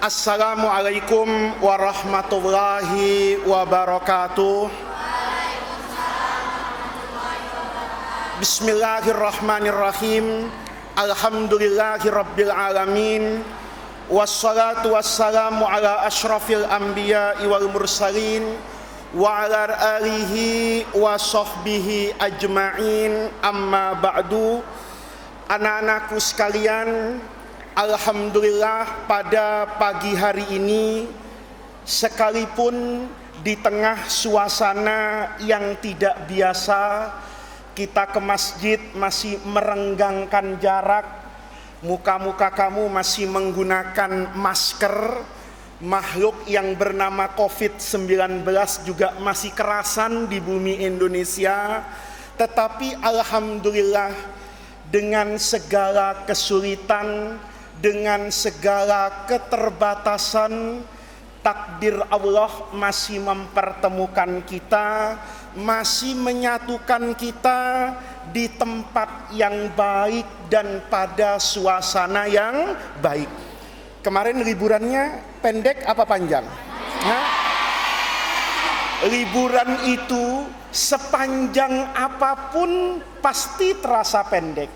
Assalamualaikum warahmatullahi wabarakatuh. Bismillahirrahmanirrahim. Alhamdulillahirabbil alamin. Wassalatu wassalamu ala asyrafil anbiya'i wal mursalin wa ala alihi wa sahbihi ajma'in. Amma ba'du. Anak-anakku sekalian, alhamdulillah pada pagi hari ini, sekalipun di tengah suasana yang tidak biasa, kita ke masjid masih merenggangkan jarak, muka-muka kamu masih menggunakan masker, makhluk yang bernama COVID-19 juga masih kerasan di bumi Indonesia. Tetapi alhamdulillah, dengan segala kesulitan, dengan segala keterbatasan, takdir Allah masih mempertemukan kita, masih menyatukan kita di tempat yang baik dan pada suasana yang baik. Kemarin liburannya pendek apa panjang? Liburan itu sepanjang apapun pasti terasa pendek.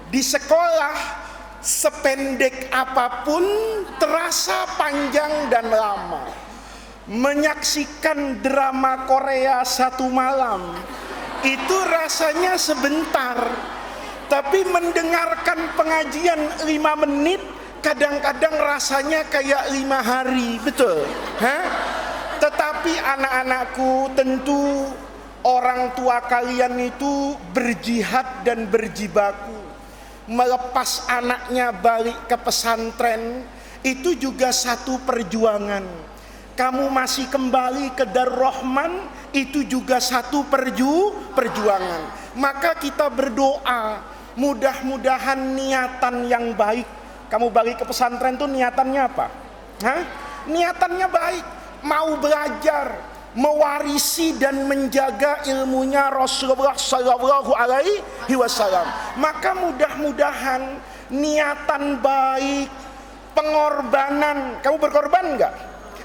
Di sekolah sependek apapun terasa panjang dan lama. Menyaksikan drama Korea satu malam itu rasanya sebentar, tapi mendengarkan pengajian 5 menit kadang-kadang rasanya kayak 5 hari. Betul? Tetapi anak-anakku, tentu orang tua kalian itu berjihad dan berjibaku. Melepas anaknya balik ke pesantren itu juga satu perjuangan. Kamu masih kembali ke Darur Rahman itu juga satu perjuangan. Maka kita berdoa, mudah-mudahan niatan yang baik. Kamu balik ke pesantren itu niatannya apa? Niatannya baik, mau belajar, mewarisi dan menjaga ilmunya Rasulullah Sallallahu Alaihi Wasallam. Maka mudah-mudahan niatan baik, pengorbanan. Kamu berkorban enggak?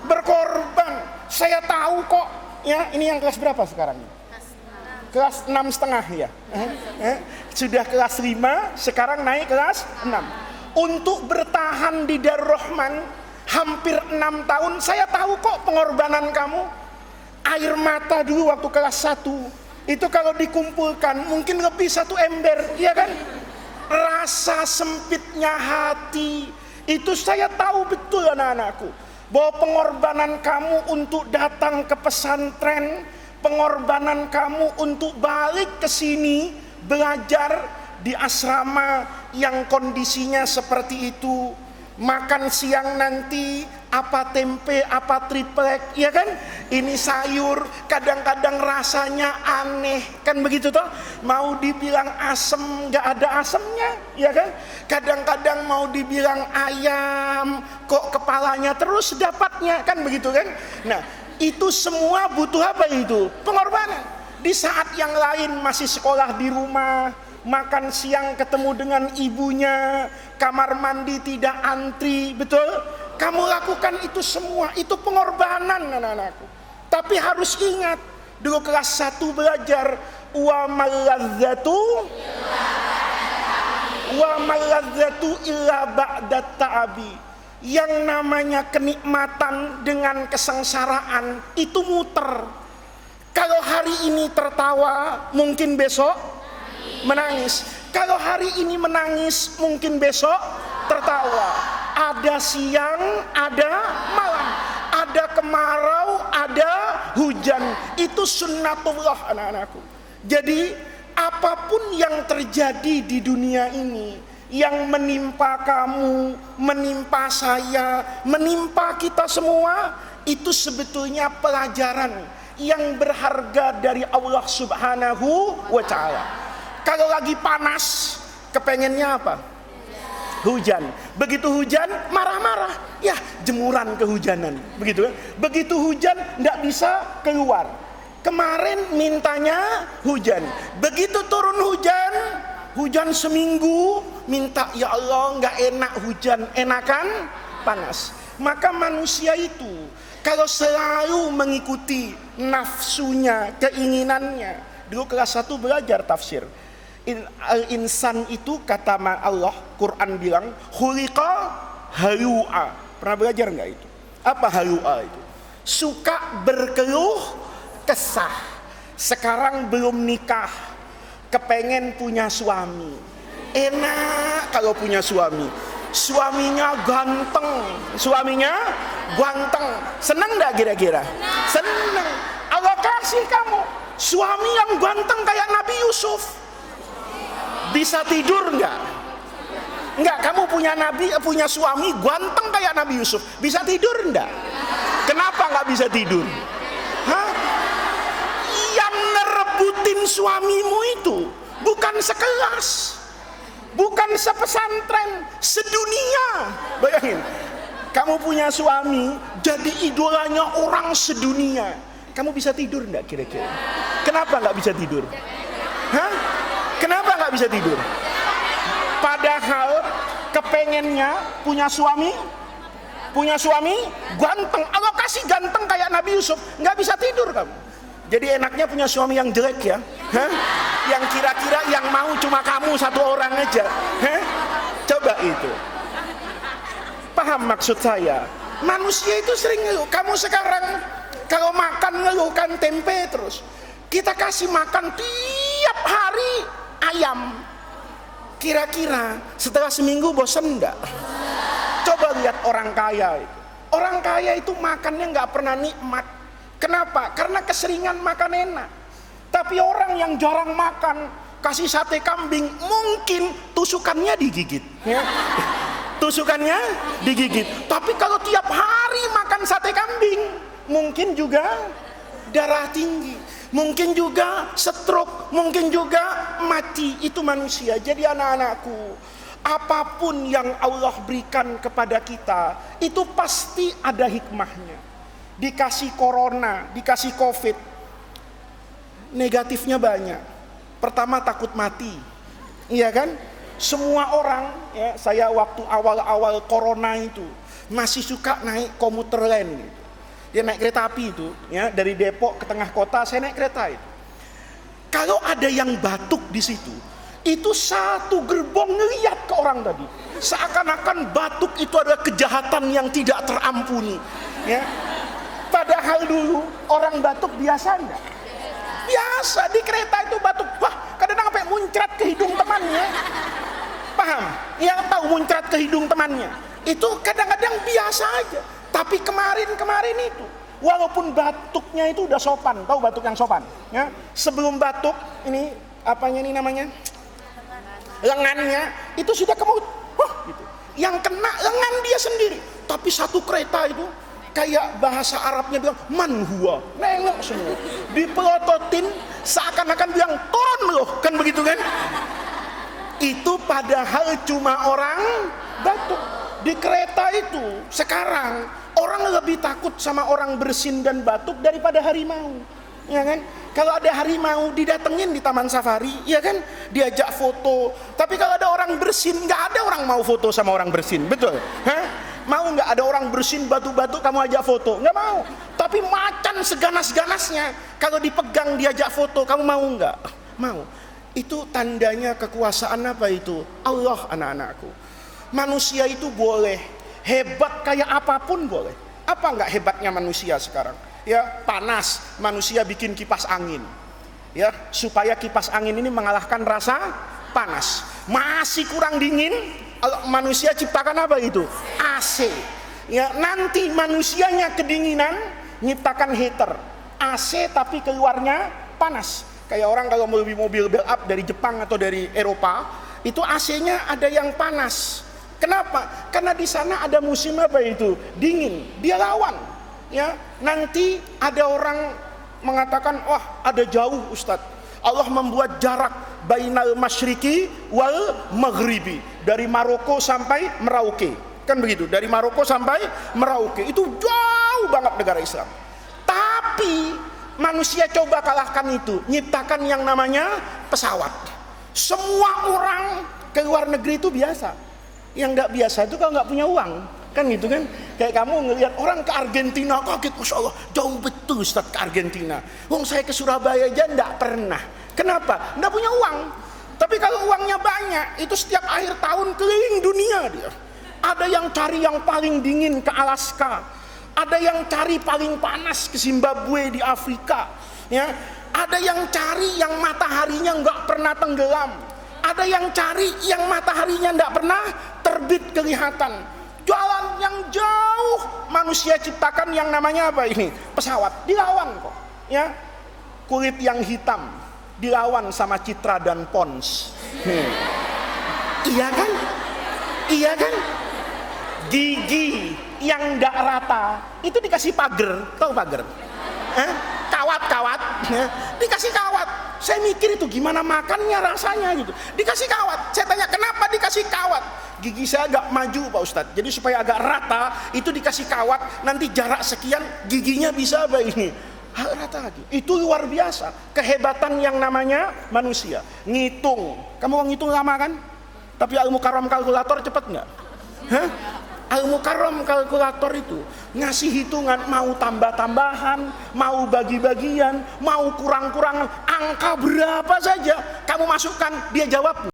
Berkorban. Saya tahu kok. Ya, ini yang kelas berapa sekarang? Kelas 6,5 ya. Sudah kelas 5, sekarang naik kelas 6. Untuk bertahan di Darur Rahman hampir 6 tahun, saya tahu kok pengorbanan kamu. Air mata dulu waktu kelas 1 itu kalau dikumpulkan mungkin lebih 1 ember, ya kan? Rasa sempitnya hati itu saya tahu betul anak-anakku, bahwa pengorbanan kamu untuk datang ke pesantren, pengorbanan kamu untuk balik ke sini belajar di asrama yang kondisinya seperti itu. Makan siang nanti apa tempe, apa triplek, ya kan? Ini sayur, kadang-kadang rasanya aneh, kan begitu toh? Mau dibilang asem, nggak ada asemnya, ya kan? Kadang-kadang mau dibilang ayam, kok kepalanya terus dapatnya, kan begitu kan? Nah, itu semua butuh apa itu? Pengorbanan. Di saat yang lain masih sekolah di rumah, makan siang ketemu dengan ibunya, kamar mandi tidak antri, betul? Kamu lakukan itu semua, itu pengorbanan anak-anakku. Tapi harus ingat, dulu kelas 1 belajar wa maladzatu illa ba'dat ta'abi. Yang namanya kenikmatan dengan kesengsaraan itu muter. Kalau hari ini tertawa, mungkin besok menangis. Kalau hari ini menangis, mungkin besok tertawa. Ada siang, ada malam, ada kemarau, ada hujan. Itu sunnatullah anak-anakku. Jadi apapun yang terjadi di dunia ini, yang menimpa kamu, menimpa saya, menimpa kita semua, itu sebetulnya pelajaran yang berharga dari Allah Subhanahu wa Ta'ala. Kalau lagi panas, kepengennya apa? Hujan. Begitu hujan, marah-marah. Ya, jemuran kehujanan. Begitu kan? Begitu hujan, tidak bisa keluar. Kemarin mintanya hujan. Begitu turun hujan, hujan seminggu, minta ya Allah nggak enak hujan, enakan panas. Maka manusia itu kalau selalu mengikuti nafsunya, keinginannya. Dulu kelas 1 belajar tafsir. Al-insan itu kata Allah, Quran bilang khuliqa halu'a. Pernah belajar nggak itu? Apa halu'a itu? Suka berkeluh kesah. Sekarang belum nikah, kepengen punya suami. Enak kalau punya suami. Suaminya ganteng, seneng gak kira-kira? Seneng. Allah kasih kamu suami yang ganteng kayak Nabi Yusuf. Bisa tidur nggak? Nggak. Kamu punya suami ganteng kayak Nabi Yusuf, bisa tidur nggak? Kenapa nggak bisa tidur? Hah? Yang nerebutin suamimu itu bukan sekelas, bukan sepesantren, sedunia. Bayangin, kamu punya suami jadi idolanya orang sedunia. Kamu bisa tidur enggak kira-kira? Kenapa nggak bisa tidur? Hah? Kenapa nggak bisa tidur? Padahal kepengennya punya suami ganteng. Allah kasih ganteng kayak Nabi Yusuf, nggak bisa tidur kamu. Jadi enaknya punya suami yang jelek ya. Hah? Yang kira-kira yang mau cuma kamu satu orang aja. Hah? Coba itu. Paham maksud saya? Manusia itu sering ngeluh. Kamu sekarang kalau makan ngeluhkan tempe terus. Kita kasih makan tiap hari ayam. Kira-kira setelah seminggu bosan enggak? Coba lihat orang kaya itu. Orang kaya itu makannya nggak pernah nikmat. Kenapa? Karena keseringan makan enak. Tapi orang yang jarang makan, kasih sate kambing, mungkin tusukannya digigit. Ya. Tusukannya digigit. Tapi kalau tiap hari makan sate kambing, mungkin juga darah tinggi, mungkin juga stroke, mungkin juga mati. Itu manusia. Jadi anak-anakku, apapun yang Allah berikan kepada kita, itu pasti ada hikmahnya. Dikasih corona, dikasih covid, negatifnya banyak. Pertama takut mati, iya kan? Semua orang, ya, saya waktu awal-awal corona itu masih suka naik komuter lain gitu. Dia naik kereta api itu, ya, dari Depok ke tengah kota, saya naik kereta itu. Kalau ada yang batuk di situ, itu satu gerbong ngeliat ke orang tadi, seakan-akan batuk itu adalah kejahatan yang tidak terampuni, ya. Padahal dulu orang batuk biasa enggak? Biasa, di kereta itu batuk, wah kadang-kadang sampai muncrat ke hidung temannya. Paham? Yang tahu muncrat ke hidung temannya itu kadang-kadang biasa aja. Tapi kemarin itu, walaupun batuknya itu udah sopan, tahu batuk yang sopan? Ya, sebelum batuk ini apanya ini namanya? Lengannya itu sudah kemut, gitu. Yang kena lengan dia sendiri. Tapi satu kereta itu kayak bahasa Arabnya bilang man huwa, nengok semua, dipelototin seakan-akan bilang turun loh, kan begitu kan? Itu padahal cuma orang batuk. Di kereta itu sekarang orang lebih takut sama orang bersin dan batuk daripada harimau, ya kan? Kalau ada harimau didatengin di taman safari, ya kan, diajak foto. Tapi kalau ada orang bersin, nggak ada orang mau foto sama orang bersin, betul? Hah? Mau nggak ada orang bersin batu-batu kamu ajak foto? Nggak mau. Tapi macan seganas-ganasnya kalau dipegang diajak foto, kamu mau nggak? Mau. Itu tandanya kekuasaan apa itu? Allah, anak-anakku. Manusia itu boleh hebat kayak apapun boleh. Apa nggak hebatnya manusia sekarang? Ya, panas, manusia bikin kipas angin. Ya, supaya kipas angin ini mengalahkan rasa panas. Masih kurang dingin, manusia ciptakan apa itu? AC. Ya, nanti manusianya kedinginan, nyiptakan heater. AC tapi keluarnya panas. Kayak orang kalau mau beli mobil build up dari Jepang atau dari Eropa, itu AC-nya ada yang panas. Kenapa? Karena di sana ada musim apa itu? Dingin. Dia lawan. Ya, nanti ada orang mengatakan, wah ada jauh Ustadz. Allah membuat jarak bainal masyriqi wal maghribi, dari Maroko sampai Merauke, kan begitu, dari Maroko sampai Merauke itu jauh banget negara Islam. Tapi manusia coba kalahkan itu, nyiptakan yang namanya pesawat. Semua orang ke luar negeri itu biasa. Yang nggak biasa itu kalau nggak punya uang, Kan gitu kan? Kayak kamu ngelihat orang ke Argentina, kaget, Masya Allah, jauh betul Ustaz ke Argentina. Wong saya ke Surabaya aja enggak pernah. Kenapa? Enggak punya uang. Tapi kalau uangnya banyak, itu setiap akhir tahun keliling dunia dia. Ada yang cari yang paling dingin ke Alaska, ada yang cari paling panas ke Zimbabwe di Afrika, ya. Ada yang cari yang mataharinya nggak pernah tenggelam, ada yang cari yang mataharinya nggak pernah terbit kelihatan. Jalan yang jauh manusia ciptakan yang namanya apa ini? Pesawat. Dilawan kok, ya. Kulit yang hitam dilawan sama Citra dan Pons. Iya kan? Iya kan? Gigi yang nggak rata itu dikasih pagar, tahu pagar? Kawat-kawat, ya. Dikasih kawat. Saya mikir itu gimana makannya rasanya gitu. Dikasih kawat. Saya tanya kenapa dikasih kawat? Gigi saya agak maju Pak Ustadz. Jadi supaya agak rata itu dikasih kawat. Nanti jarak sekian giginya bisa apa ini? Rata lagi. Itu luar biasa. Kehebatan yang namanya manusia. Ngitung. Kamu mau ngitung lama kan? Tapi Al-Mukarram kalkulator cepet nggak? Hah? Al-Mukarram kalkulator itu ngasih hitungan, mau tambah-tambahan, mau bagi-bagian, mau kurang-kurangan, angka berapa saja kamu masukkan, dia jawab.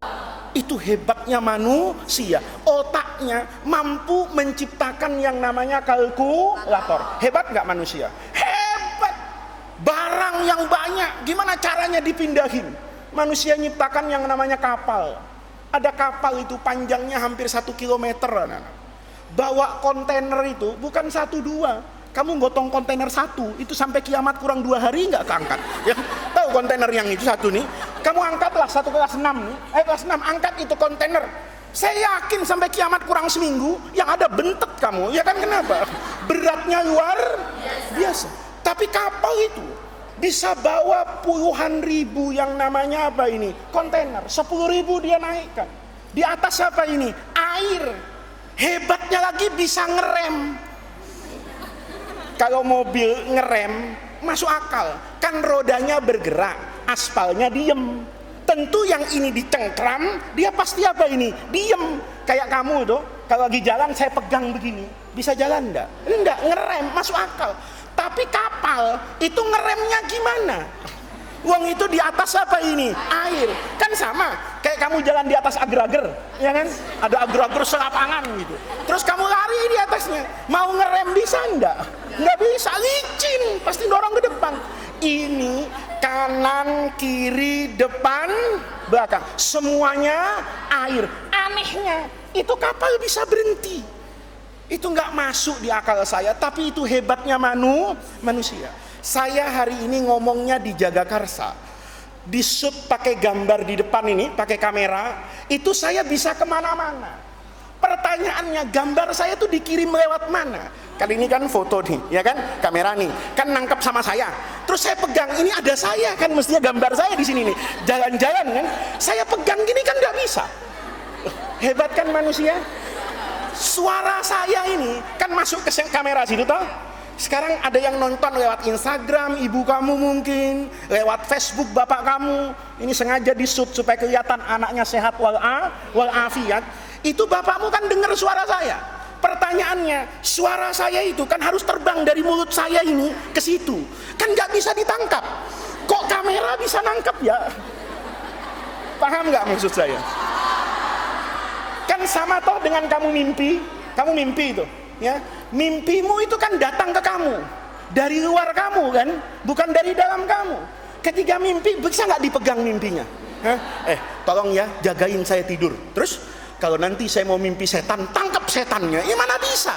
Itu hebatnya manusia. Otaknya mampu menciptakan yang namanya kalkulator. Hebat nggak manusia? Hebat. Barang yang banyak, gimana caranya dipindahin? Manusia nyiptakan yang namanya kapal. Ada kapal itu panjangnya hampir 1 kilometer, anak-anak. Bawa kontainer itu bukan 1 2. Kamu gotong kontainer 1 itu sampai kiamat kurang 2 hari nggak keangkat, ya. Tahu kontainer yang itu 1 nih, kamu angkatlah 1 kelas 6 nih, kelas 6 angkat itu kontainer. Saya yakin sampai kiamat kurang seminggu yang ada bentet kamu, ya kan? Kenapa? Beratnya luar biasa. Tapi kapal itu bisa bawa puluhan ribu yang namanya apa ini? Kontainer. 10.000 dia naikkan. Di atas apa ini? Air. Hebatnya lagi bisa ngerem. Kalau mobil ngerem masuk akal, kan rodanya bergerak, aspalnya diem. Tentu yang ini dicengkram, dia pasti apa ini? Diem. Kayak kamu tuh, kalau lagi jalan saya pegang begini, bisa jalan enggak? Enggak, ngerem, masuk akal. Tapi kapal itu ngeremnya gimana? Uang itu di atas apa ini? Air. Kan sama kayak kamu jalan di atas agar-agar, ya kan? Ada agar-agar selapangan gitu. Terus kamu lari di atasnya, mau ngerem bisa enggak? Enggak bisa, licin, pasti dorong ke depan. Ini kanan, kiri, depan, belakang, semuanya air. Anehnya, itu kapal bisa berhenti. Itu enggak masuk di akal saya, tapi itu hebatnya manusia. Saya hari ini ngomongnya di Jagakarsa, di shoot pakai gambar di depan ini, pakai kamera, itu saya bisa kemana-mana. Pertanyaannya, gambar saya tuh dikirim lewat mana? Kali ini kan foto nih, ya kan, kamera nih, kan nangkep sama saya. Terus saya pegang, ini ada saya kan, mestinya gambar saya di sini nih, jalan-jalan kan, saya pegang gini kan nggak bisa. Hebat kan manusia? Suara saya ini kan masuk ke kamera situ toh. Sekarang ada yang nonton lewat Instagram, ibu kamu mungkin, lewat Facebook bapak kamu. Ini sengaja di-shoot supaya kelihatan anaknya sehat walafiat. Itu bapakmu kan dengar suara saya. Pertanyaannya, suara saya itu kan harus terbang dari mulut saya ini ke situ. Kan nggak bisa ditangkap. Kok kamera bisa nangkep ya? Paham nggak maksud saya? Kan sama toh dengan kamu mimpi itu. Ya, mimpimu itu kan datang ke kamu dari luar kamu kan, bukan dari dalam kamu. Ketika mimpi bisa nggak dipegang mimpinya? Tolong ya jagain saya tidur. Terus kalau nanti saya mau mimpi setan, tangkap setannya. Ya mana bisa?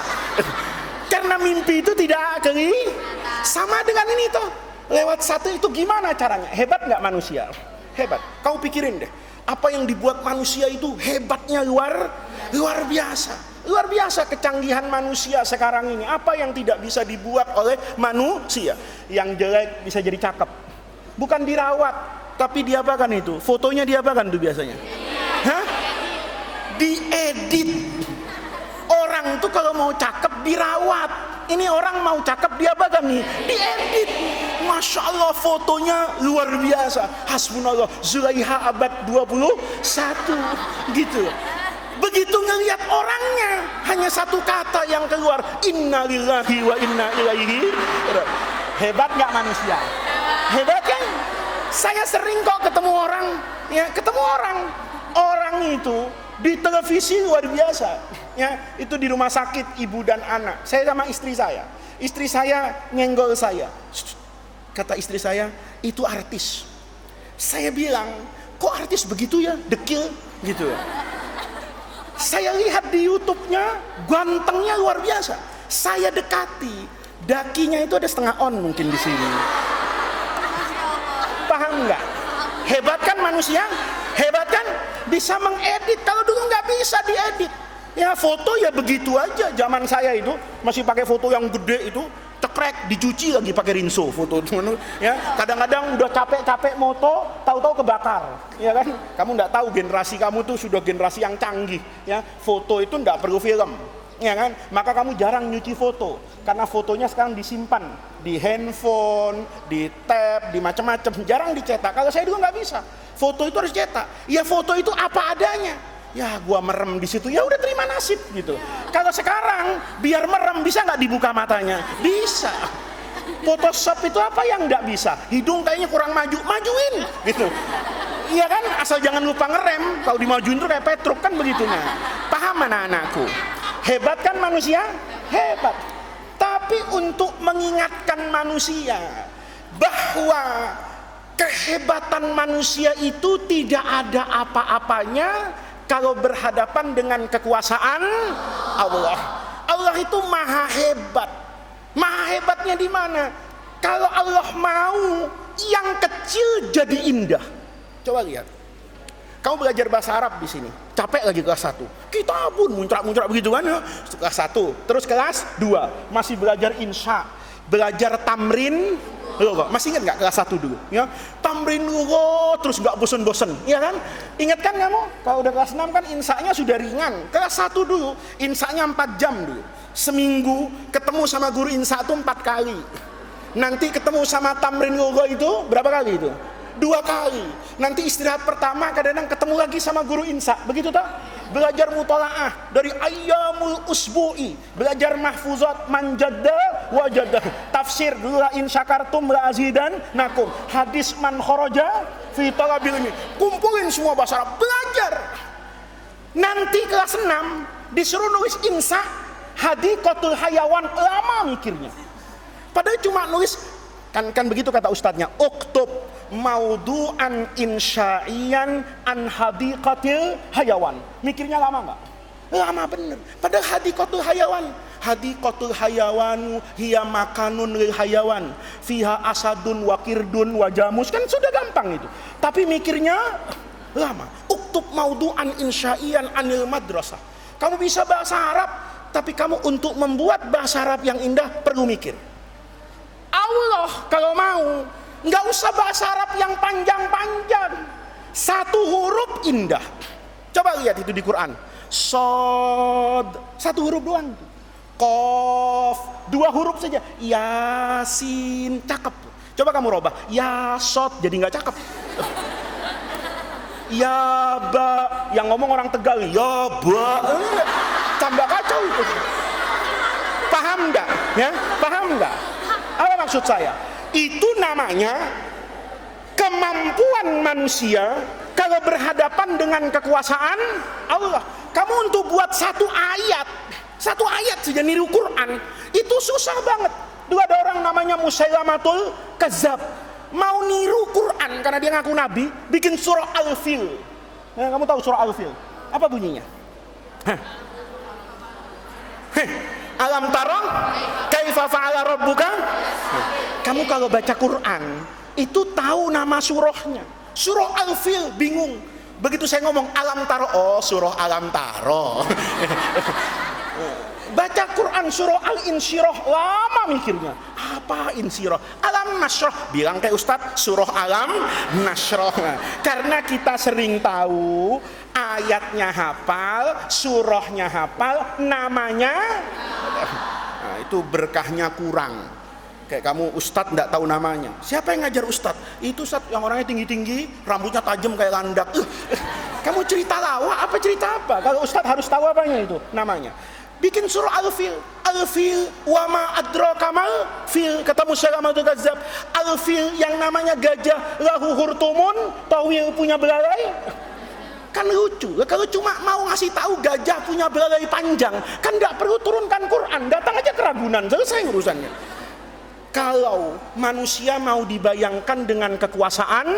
Karena mimpi itu tidak sama dengan ini toh. Lewat satu itu gimana caranya? Hebat nggak manusia? Hebat. Kau pikirin deh, apa yang dibuat manusia itu hebatnya luar biasa. Luar biasa kecanggihan manusia sekarang ini. Apa yang tidak bisa dibuat oleh manusia? Yang jelek bisa jadi cakep. Bukan dirawat, tapi diapakan itu? Fotonya diapakan tuh biasanya? Hah? Diedit. Orang tuh kalau mau cakep dirawat. Ini orang mau cakep diapakan nih? Diedit. Masya Allah fotonya luar biasa. Hasbunallah, Zulaiha abad 21 gitu. Begitu ngelihat orangnya, hanya satu kata yang keluar, innalillahi wa inna ilaihi. Hebat nggak manusia? Hebat kan? Saya sering kok ketemu orang, ya ketemu orang itu di televisi luar biasa, ya itu di rumah sakit ibu dan anak. Saya sama istri saya nyenggol saya. Kata istri saya, itu artis. Saya bilang, kok artis begitu ya, dekil gitu ya. Saya lihat di YouTube-nya, gantengnya luar biasa. Saya dekati, dakinya itu ada setengah on mungkin di sini. Paham nggak? Hebat kan manusia? Hebat kan? Bisa mengedit. Kalau dulu nggak bisa diedit. Ya foto ya begitu aja. Zaman saya itu masih pakai foto yang gede itu, cekrek, dicuci lagi pakai rinso foto itu. Ya kadang-kadang udah capek-capek moto, tahu-tahu kebakar. Ya kan? Kamu nggak tahu generasi kamu tuh sudah generasi yang canggih. Ya foto itu nggak perlu film. Ya kan? Maka kamu jarang nyuci foto karena fotonya sekarang disimpan di handphone, di tab, di macam-macam, jarang dicetak. Kalau saya dulu nggak bisa, foto itu harus cetak. Ya foto itu apa adanya. Ya gua merem di situ, ya udah terima nasib gitu. Kalau sekarang biar merem bisa nggak dibuka matanya? Bisa. Photoshop itu apa yang nggak bisa? Hidung kayaknya kurang maju, majuin gitu. Iya kan? Asal jangan lupa ngerem. Kalau dimajuin tuh kayak Petruk kan begitunya. Paham anak-anakku? Hebat kan manusia? Hebat. Tapi untuk mengingatkan manusia bahwa kehebatan manusia itu tidak ada apa-apanya kalau berhadapan dengan kekuasaan Allah. Allah itu maha hebat. Maha hebatnya di mana? Kalau Allah mau yang kecil jadi indah. Coba lihat. Kamu belajar bahasa Arab di sini, capek lagi kelas 1. Kita pun muncrat-muncrat begitu kan ya. Kelas 1, terus kelas 2 masih belajar insya, belajar tamrin. Loh, masih ingat nggak kelas 1 dulu? Ya, tamrin dulu, terus nggak bosen-bosen, ya kan? Ingat kan kamu? Kalau udah kelas 6 kan insanya sudah ringan. Kelas 1 dulu, insanya 4 jam dulu. Seminggu ketemu sama guru insya itu 4 kali. Nanti ketemu sama tamrin dulu itu berapa kali itu? 2 kali. Nanti istirahat pertama kadang-kadang ketemu lagi sama guru insya. Begitu tak? Belajar mutolaah dari ayyamul usbu'i, belajar mahfuzat manjadda wajadda, tafsir dulu la in syakartum la azidan nakum, hadis man kharaja fi talabil ilmi. Kumpulin semua bahasa Arab, belajar. Nanti kelas 6 disuruh nulis insya hadiqatul hayawan, lama mikirnya. Padahal cuma nulis kan begitu kata ustadznya, uktub maudu'an insya'iyan an hadiqatil hayawan. Mikirnya lama nggak? Lama bener. Padahal hadiqatul hayawanu hiya makanun lil hayawan fiha asadun wa kirdun wa jamus, kan sudah gampang itu. Tapi mikirnya lama. Uktub maudu'an insya'iyan anil madrasah. Kamu bisa bahasa Arab, tapi kamu untuk membuat bahasa Arab yang indah perlu mikir. Allah kalau mau nggak usah bahasa Arab yang panjang-panjang, 1 huruf indah. Coba lihat itu di Quran. Sod 1 huruf doang. Qaf 2 huruf saja. Yasin cakep. Coba kamu robah. Ya sod jadi nggak cakep. Ya ba yang ngomong orang Tegal. Ya ba tambah kacau itu. Paham nggak? Ya paham nggak? Apa maksud saya? Itu namanya kemampuan manusia kalau berhadapan dengan kekuasaan Allah. Kamu untuk buat satu ayat saja niru Quran itu susah banget. Dulu ada orang namanya Musailamatul Kadzab, mau niru Quran karena dia ngaku nabi, bikin surah Al-Fil. Nah, kamu tahu surah Al-Fil? Apa bunyinya? Alam taro kaifa fa'ala rabbuka. Kamu kalau baca Quran itu tahu nama surahnya. Surah Al-Fil bingung. Begitu saya ngomong alam taro, oh surah alam taro. Baca Quran surah Al-Insyirah lama mikirnya. Apa Insyirah? Alam Nasrah. Bilang kayak Ustadz surah Alam Nasrah. Karena kita sering tahu ayatnya hafal, surahnya hafal, namanya nah, itu berkahnya kurang. Kayak kamu Ustadz nggak tahu namanya. Siapa yang ngajar Ustadz? Itu Ustadz yang orangnya tinggi-tinggi, rambutnya tajam kayak landak. Kamu cerita lawak apa cerita apa? Kalau Ustadz harus tahu apanya itu namanya. Bikin surah Al-Fil. Al-Fil wa ma adraka mal fil, kata Musailamatul Kadzdzab. Al-Fil yang namanya gajah, lahu hurtumun, tawil, punya belalai. Kan lucu. Kalau cuma mau ngasih tahu gajah punya belalai panjang, kan nggak perlu turunkan Quran, datang aja ke Ragunan, selesai urusannya. Kalau manusia mau dibayangkan dengan kekuasaan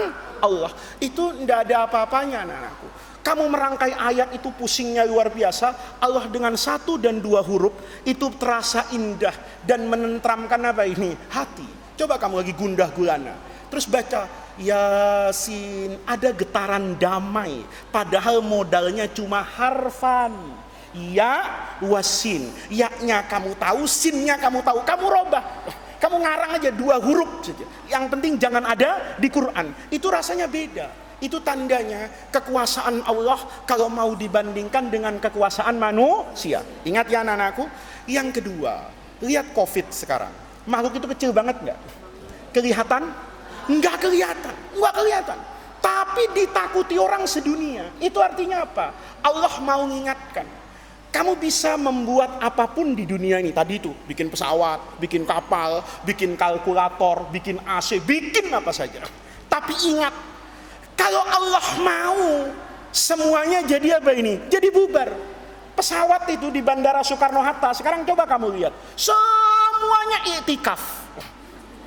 Allah, itu tidak ada apa-apanya, anak-anakku. Kamu merangkai ayat itu pusingnya luar biasa. Allah dengan 1 dan 2 huruf itu terasa indah dan menenteramkan apa ini? Hati. Coba kamu lagi gundah gulana, terus baca Yasin, ada getaran damai, padahal modalnya cuma harfan. Ya wasin, ya-nya kamu tahu, sinnya kamu tahu, kamu robah. Kamu ngarang aja 2 huruf saja. Yang penting jangan ada di Quran. Itu rasanya beda. Itu tandanya kekuasaan Allah kalau mau dibandingkan dengan kekuasaan manusia. Ingat ya anak-anakku. Yang kedua, lihat COVID sekarang. Makhluk itu kecil banget nggak? Kelihatan? Nggak kelihatan. Nggak kelihatan. Tapi ditakuti orang sedunia. Itu artinya apa? Allah mau mengingatkan. Kamu bisa membuat apapun di dunia ini. Tadi itu, bikin pesawat, bikin kapal, bikin kalkulator, bikin AC, bikin apa saja. Tapi ingat, kalau Allah mau, semuanya jadi apa ini? Jadi bubar. Pesawat itu di Bandara Soekarno-Hatta, sekarang coba kamu lihat. Semuanya i'tikaf.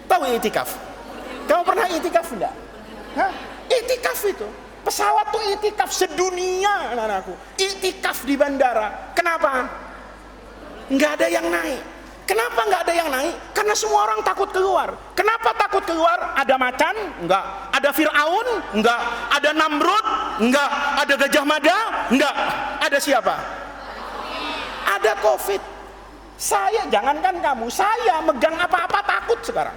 Tahu i'tikaf? Kamu pernah i'tikaf enggak? Hah? I'tikaf itu. Pesawat tuh i'tikaf sedunia, anak-anakku. I'tikaf di bandara. Kenapa? Nggak ada yang naik. Kenapa nggak ada yang naik? Karena semua orang takut keluar. Kenapa takut keluar? Ada macan? Enggak. Ada Fir'aun? Enggak. Ada Namrud? Enggak. Ada Gajah Mada? Enggak. Ada siapa? Ada COVID. Saya, jangankan kamu, saya megang apa-apa takut sekarang.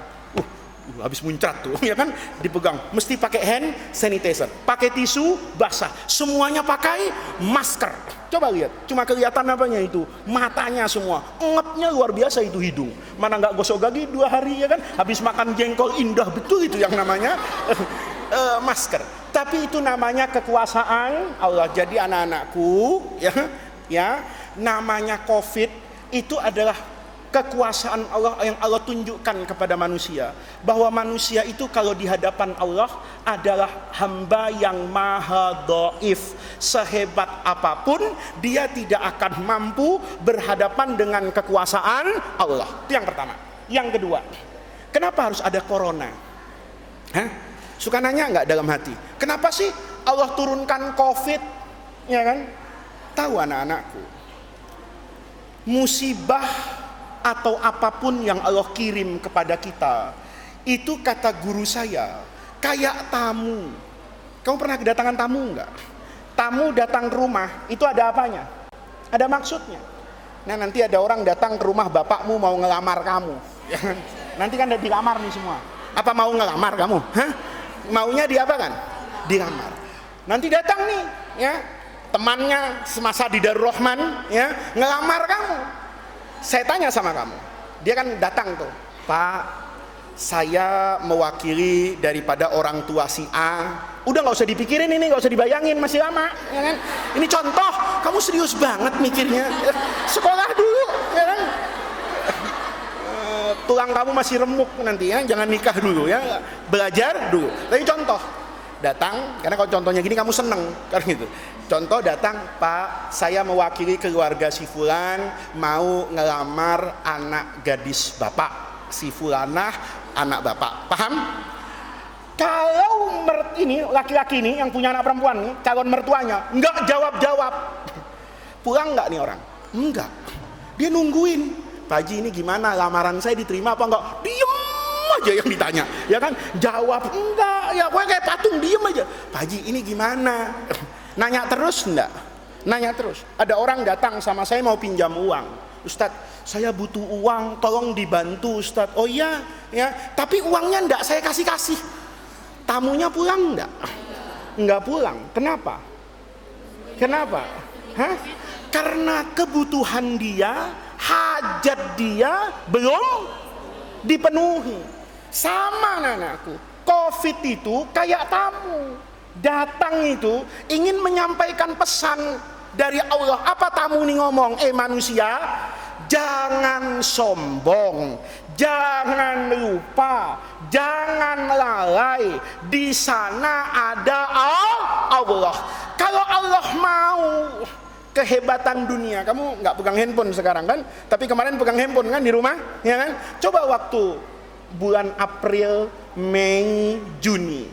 Habis muncrat tuh, ya kan, dipegang. Mesti pakai hand sanitizer, pakai tisu basah, semuanya pakai masker. Coba lihat, cuma kelihatan apanya itu, matanya semua, ngepnya luar biasa itu hidung. Mana nggak gosok gigi 2 hari ya kan? Habis makan jengkol indah betul itu yang namanya masker. Tapi itu namanya kekuasaan Allah. Jadi anak-anakku, ya, namanya COVID itu adalah kekuasaan Allah yang Allah tunjukkan kepada manusia, bahwa manusia itu kalau di hadapan Allah adalah hamba yang maha dhaif. Sehebat apapun dia tidak akan mampu berhadapan dengan kekuasaan Allah. Itu yang pertama. Yang kedua, kenapa harus ada corona? Suka nanya nggak dalam hati? Kenapa sih Allah turunkan COVID? Ya kan? Tahu anak-anakku, musibah atau apapun yang Allah kirim kepada kita, itu kata guru saya kayak tamu. Kamu pernah kedatangan tamu enggak? Tamu datang ke rumah, itu ada apanya? Ada maksudnya. Nah, nanti ada orang datang ke rumah bapakmu mau ngelamar kamu. Nanti kan udah dilamar nih semua. Apa mau ngelamar kamu? Maunya diapakan? Dilamar. Nanti datang nih, ya, temannya semasa di Darul Rahman, ya, ngelamar kamu. Saya tanya sama kamu, dia kan datang tuh, Pak, saya mewakili daripada orang tua si A. Udah nggak usah dipikirin ini, nggak usah dibayangin, masih lama, ya kan? Ini contoh, kamu serius banget mikirnya. Sekolah dulu, ya kan? Tulang kamu masih remuk nanti ya, jangan nikah dulu ya, belajar dulu. Tapi contoh, datang, karena kalau contohnya gini kamu seneng, kan gitu. Contoh datang, Pak, saya mewakili keluarga si Fulan mau ngelamar anak gadis bapak, si Fulanah anak bapak, paham? Kalau ini laki-laki ini yang punya anak perempuan nih, calon mertuanya nggak jawab-jawab, pulang nggak nih orang? Enggak, dia nungguin, Pak Haji ini gimana, lamaran saya diterima apa enggak? Diem aja yang ditanya, ya kan? Jawab enggak, ya gue kayak patung diem aja. Pak Haji ini gimana? Nanya terus enggak? Nanya terus. Ada orang datang sama saya mau pinjam uang. Ustadz, saya butuh uang, tolong dibantu Ustadz. Oh iya, ya. Tapi uangnya enggak saya kasih. Tamunya pulang enggak? Enggak pulang. Kenapa? Kenapa? Karena kebutuhan dia, hajat dia belum dipenuhi. Sama anakku, COVID itu kayak tamu. datang itu ingin menyampaikan pesan dari Allah. Apa tamu ini ngomong? Manusia, jangan sombong, jangan lupa, jangan lalai. Di sana ada Allah. Kalau Allah mau kehebatan dunia, kamu nggak pegang handphone sekarang kan? Tapi kemarin pegang handphone kan di rumah, ya kan? Coba waktu bulan April, Mei, Juni,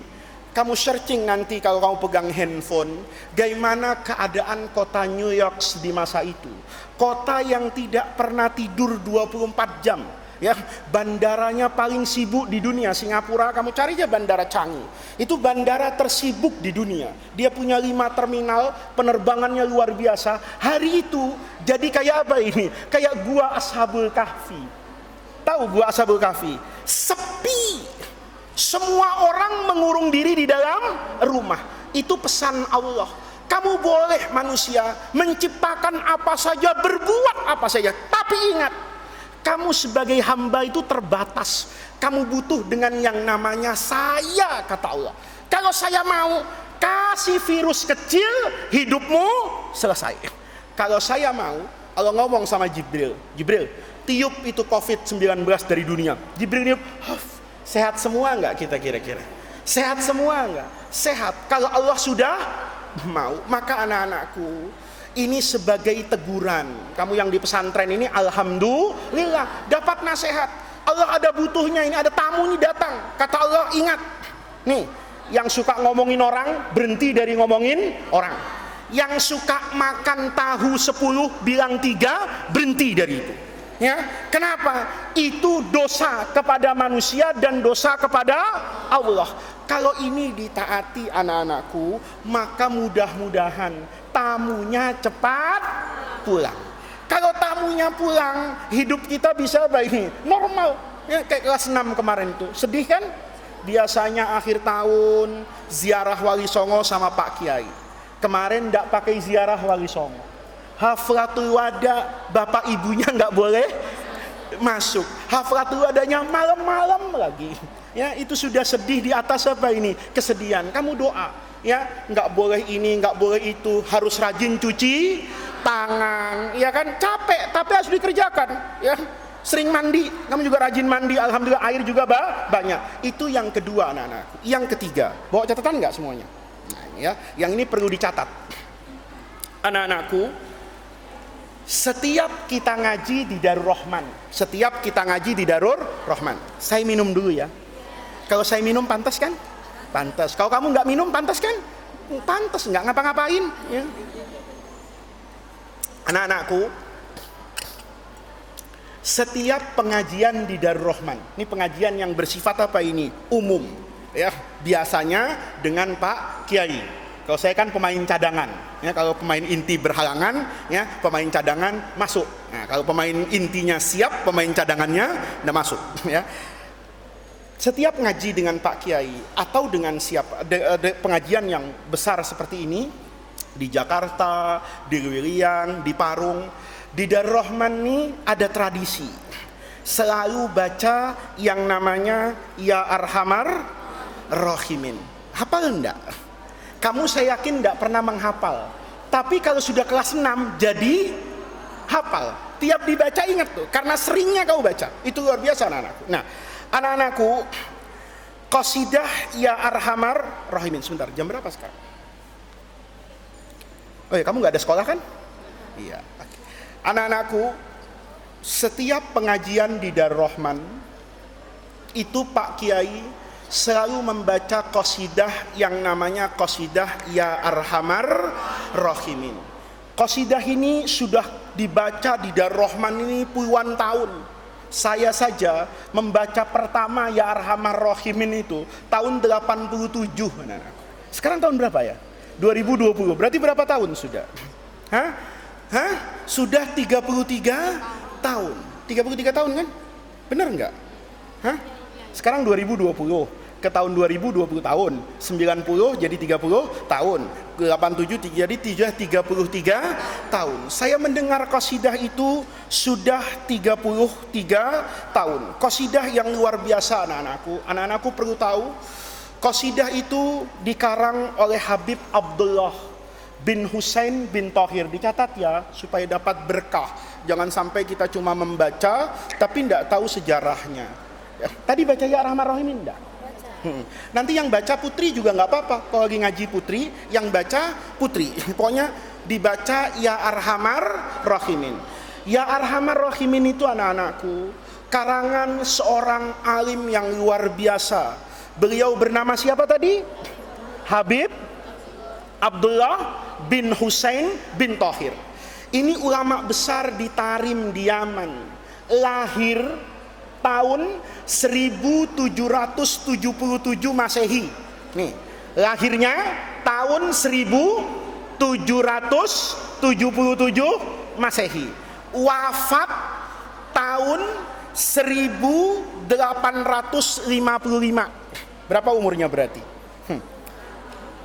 kamu searching nanti kalau kamu pegang handphone, bagaimana keadaan kota New York di masa itu. Kota yang tidak pernah tidur 24 jam. Ya, bandaranya paling sibuk di dunia, Singapura. Kamu cari aja bandara Changi, itu bandara tersibuk di dunia. Dia punya 5 terminal, penerbangannya luar biasa. Hari itu jadi kayak apa ini? Kayak gua Ashabul Kahfi. Tahu gua Ashabul Kahfi? Sepi, semua orang mengurung diri di dalam rumah. Itu pesan Allah. Kamu boleh manusia menciptakan apa saja, berbuat apa saja, tapi ingat, kamu sebagai hamba itu terbatas. Kamu butuh dengan yang namanya saya, kata Allah. Kalau saya mau kasih virus kecil, hidupmu selesai. Kalau saya mau, Allah ngomong sama Jibril, Jibril, tiup itu COVID-19 dari dunia. Jibril tiup, sehat semua enggak kita kira-kira? Sehat semua enggak? Sehat. Kalau Allah sudah mau, maka anak-anakku, ini sebagai teguran. Kamu yang di pesantren ini, alhamdulillah dapat nasihat. Allah ada butuhnya, ini ada tamu ini datang. Kata Allah, ingat, nih, yang suka ngomongin orang, berhenti dari ngomongin orang. Yang suka makan tahu 10, bilang 3, berhenti dari itu. Ya, kenapa? Itu dosa kepada manusia dan dosa kepada Allah. Kalau ini ditaati anak-anakku, maka mudah-mudahan tamunya cepat pulang. Kalau tamunya pulang, hidup kita bisa baik normal. Ya, kayak kelas 6 kemarin itu, sedih kan? Biasanya akhir tahun ziarah Wali Songo sama Pak Kiai. Kemarin nggak pakai ziarah Wali Songo. Haflatul Wada, bapak ibunya nggak boleh masuk. Haflatul Wadanya malam-malam lagi. Ya, itu sudah sedih di atas apa ini? Kesedihan. Kamu doa, ya, nggak boleh ini, nggak boleh itu, harus rajin cuci tangan, ya kan? Capek, tapi harus dikerjakan, ya. Sering mandi, kamu juga rajin mandi, alhamdulillah air juga banyak. Itu yang kedua, anak-anak. Yang ketiga, bawa catatan nggak semuanya? Nah, ya, yang ini perlu dicatat, anak-anakku. Setiap kita ngaji di Darur Rahman, setiap kita ngaji di Darur Rahman. Saya minum dulu ya. Kalau saya minum pantas kan? Pantas. Kalau kamu nggak minum pantas kan? Pantas, nggak ngapa-ngapain. Ya. Anak-anakku, setiap pengajian di Darur Rahman, ini pengajian yang bersifat apa ini? Umum. Ya, biasanya dengan Pak Kiai. Kalau saya kan pemain cadangan. Ya, kalau pemain inti berhalangan, ya pemain cadangan masuk. Nah, kalau pemain intinya siap, pemain cadangannya udah masuk. Ya. Setiap ngaji dengan Pak Kiai atau dengan siapa pengajian yang besar seperti ini di Jakarta, di Wiliang, di Parung, di Darur Rahman ini ada tradisi selalu baca yang namanya Ya Arhamar Rahimin. Hafal enggak? Kamu saya yakin enggak pernah menghafal. Tapi kalau sudah kelas 6 jadi hafal. Tiap dibaca ingat tuh, karena seringnya kau baca. Itu luar biasa anak-anakku. Nah, anak-anakku, qasidah Ya Arhamar Rahimin. Sebentar, jam berapa sekarang? Oh ya, kamu gak ada sekolah kan? Iya. Anak-anakku, setiap pengajian di Darur Rahman itu Pak Kiai selalu membaca qasidah yang namanya qasidah Ya Arhamar Rahimin. Qasidah ini sudah dibaca di Darur Rahman ini puluhan tahun. Saya saja membaca pertama Ya Arhamar Rahimin itu tahun 87. Sekarang tahun berapa ya? 2020. Berarti berapa tahun sudah? Hah? Sudah 33 tahun. 33 tahun kan? Benar enggak? Hah? Sekarang 2020. Ke tahun 2020 tahun. 90 jadi 30 tahun. 87 jadi 33 tahun. Saya mendengar qasidah itu sudah 33 tahun. Qasidah yang luar biasa anak-anakku. Anak-anakku perlu tahu, Qasidah itu dikarang oleh Habib Abdullah bin Husain bin Thohir. Dicatat ya, supaya dapat berkah. Jangan sampai kita cuma membaca tapi tidak tahu sejarahnya. Ya, tadi baca Ya Arhamar Rahimin enggak? Nanti yang baca putri juga nggak apa-apa. Kalau lagi ngaji putri, yang baca putri. Pokoknya dibaca Ya Arhamar Rahimin. Ya Arhamar Rahimin itu anak-anakku, karangan seorang alim yang luar biasa. Beliau bernama siapa tadi? Habib Abdullah bin Husain bin Thohir. Ini ulama besar di Tarim di Yaman. Lahir tahun 1777 Masehi. Nih, lahirnya tahun 1777 Masehi. Wafat tahun 1855. Berapa umurnya berarti?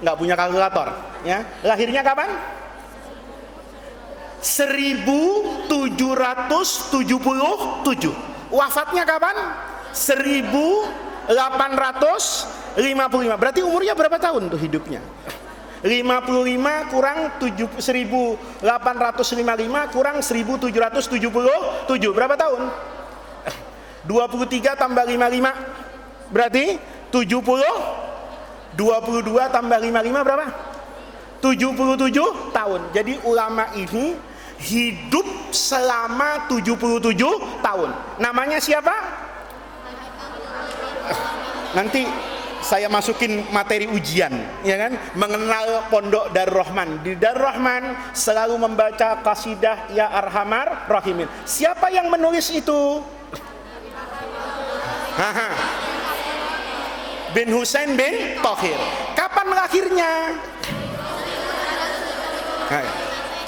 Nggak punya kalkulator ya. Lahirnya kapan? 1777. Wafatnya kapan? 1855. Berarti umurnya berapa tahun tuh hidupnya? 55 kurang 1855 kurang 1777. Berapa tahun? 23 tambah 55 berarti 70. 22 tambah 55 berapa? 77 tahun. Jadi ulama ini hidup selama 77 tahun. Namanya siapa? Nanti saya masukin materi ujian, ya kan? Mengenal Pondok Darur Rahman. Di Darur Rahman selalu membaca qasidah Ya Arhamar Rahimin. Siapa yang menulis itu? Bin Husain bin Thohir. Kapan lahirnya?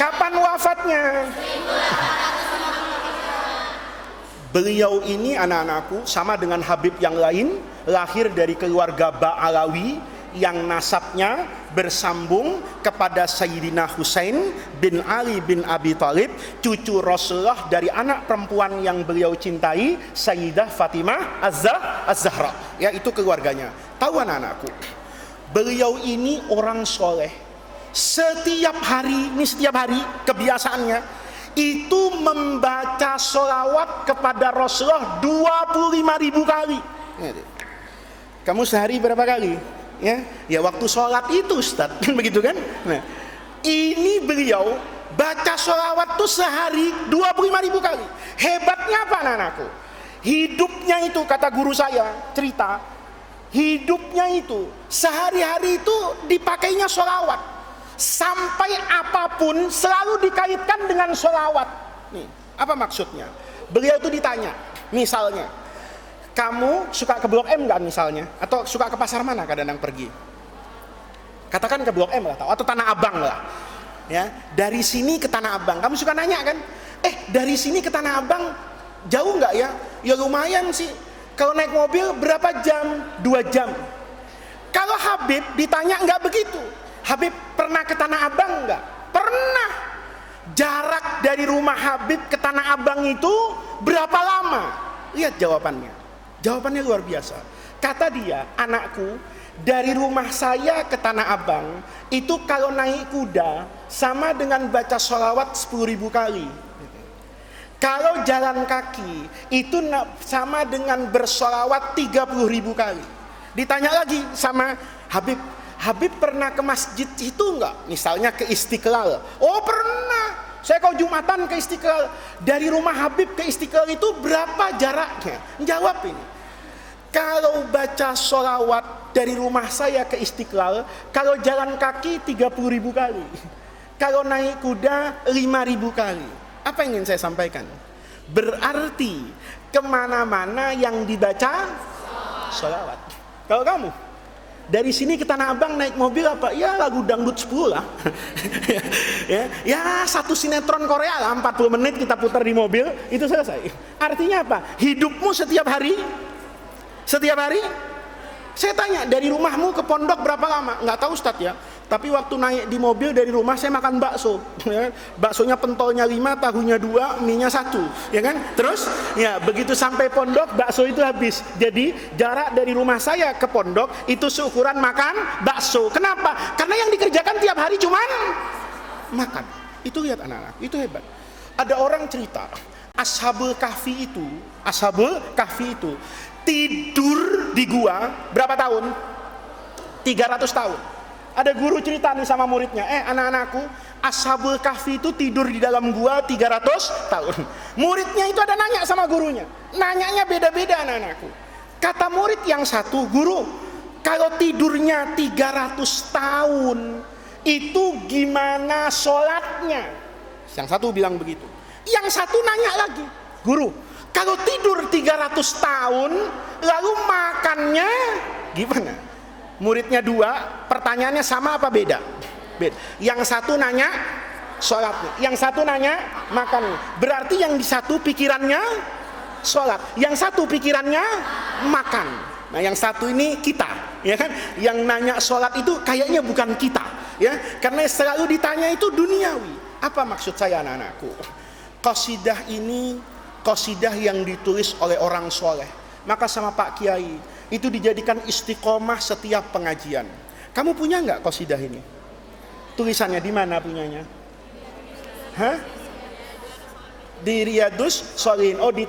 Kapan wafatnya? Beliau ini anak-anakku sama dengan Habib yang lain, lahir dari keluarga Ba'alawi yang nasabnya bersambung kepada Sayyidina Husain bin Ali bin Abi Thalib, cucu Rasulullah dari anak perempuan yang beliau cintai, Sayyidah Fatimah Az-Zahra. Ya, itu keluarganya. Tahu anak-anakku, beliau ini orang soleh. Setiap hari kebiasaannya itu membaca sholawat kepada Rasulullah 25.000 kali. Kamu sehari berapa kali? Ya waktu sholat itu Ustaz, begitu kan? Nah, ini beliau baca sholawat tuh sehari 25.000 kali. Hebatnya apa anak-anakku? Hidupnya itu, kata guru saya cerita, hidupnya itu sehari-hari itu dipakainya sholawat. Sampai apapun selalu dikaitkan dengan sholawat. Nih, apa maksudnya? Beliau tuh ditanya, misalnya, kamu suka ke Blok M nggak misalnya? Atau suka ke pasar mana kadang-kadang pergi? Katakan ke Blok M lah, atau Tanah Abang lah. Ya, dari sini ke Tanah Abang. Kamu suka nanya kan? Dari sini ke Tanah Abang jauh nggak ya? Ya lumayan sih. Kalau naik mobil berapa jam? 2 jam. Kalau Habib ditanya nggak begitu. Habib pernah ke Tanah Abang nggak? Pernah. Jarak dari rumah Habib ke Tanah Abang itu berapa lama? Lihat jawabannya. Jawabannya luar biasa. Kata dia, anakku, dari rumah saya ke Tanah Abang itu kalau naik kuda sama dengan baca sholawat 10.000 kali. Kalau jalan kaki itu sama dengan bersolawat 30.000 kali. Ditanya lagi sama Habib, Habib pernah ke masjid itu enggak? Misalnya ke Istiqlal. Oh pernah. Saya kalau Jumatan ke Istiqlal. Dari rumah Habib ke Istiqlal itu berapa jaraknya? Jawab ini. Kalau baca sholawat dari rumah saya ke Istiqlal, kalau jalan kaki 30.000 kali, kalau naik kuda 5.000 kali. Apa yang ingin saya sampaikan? Berarti kemana-mana yang dibaca sholawat. Kalau kamu dari sini ke Tanah Abang naik mobil apa? Ya lagu dangdut 10 lah. ya satu sinetron Korea lah, 40 menit kita putar di mobil, itu selesai. Artinya apa? Hidupmu setiap hari. Saya tanya, dari rumahmu ke pondok berapa lama? Nggak tahu Ustaz ya. Tapi waktu naik di mobil dari rumah saya makan bakso, ya. Baksonya pentolnya 5, tahunya 2, mie-nya 1, ya kan? Terus ya begitu sampai pondok bakso itu habis. Jadi jarak dari rumah saya ke pondok itu seukuran makan bakso. Kenapa? Karena yang dikerjakan tiap hari cuman makan. Itu lihat anak-anak, itu hebat. Ada orang cerita, Ashabul Kahfi itu tidur di gua berapa tahun? 300 tahun. Ada guru cerita nih sama muridnya, anak-anakku, Ashabul Kahfi itu tidur di dalam gua 300 tahun. Muridnya itu ada nanya sama gurunya. Nanyanya beda-beda anak-anakku. Kata murid yang satu, guru, kalau tidurnya 300 tahun, itu gimana sholatnya? Yang satu bilang begitu. Yang satu nanya lagi, guru, kalau tidur 300 tahun, lalu makannya gimana? Muridnya 2, pertanyaannya sama apa beda? Beda. Yang satu nanya sholatnya, yang satu nanya makannya. Berarti yang di satu pikirannya sholat, yang satu pikirannya makan. Nah yang satu ini kita, ya kan? Yang nanya sholat itu kayaknya bukan kita, ya, karena selalu ditanya itu duniawi. Apa maksud saya anak-anakku? Qasidah ini qasidah yang ditulis oleh orang soleh. Maka sama Pak Kiai itu dijadikan istiqomah setiap pengajian. Kamu punya nggak qasidah ini? Tulisannya di mana punyanya? Hah? Di Riyadus Sholihin. Oh, di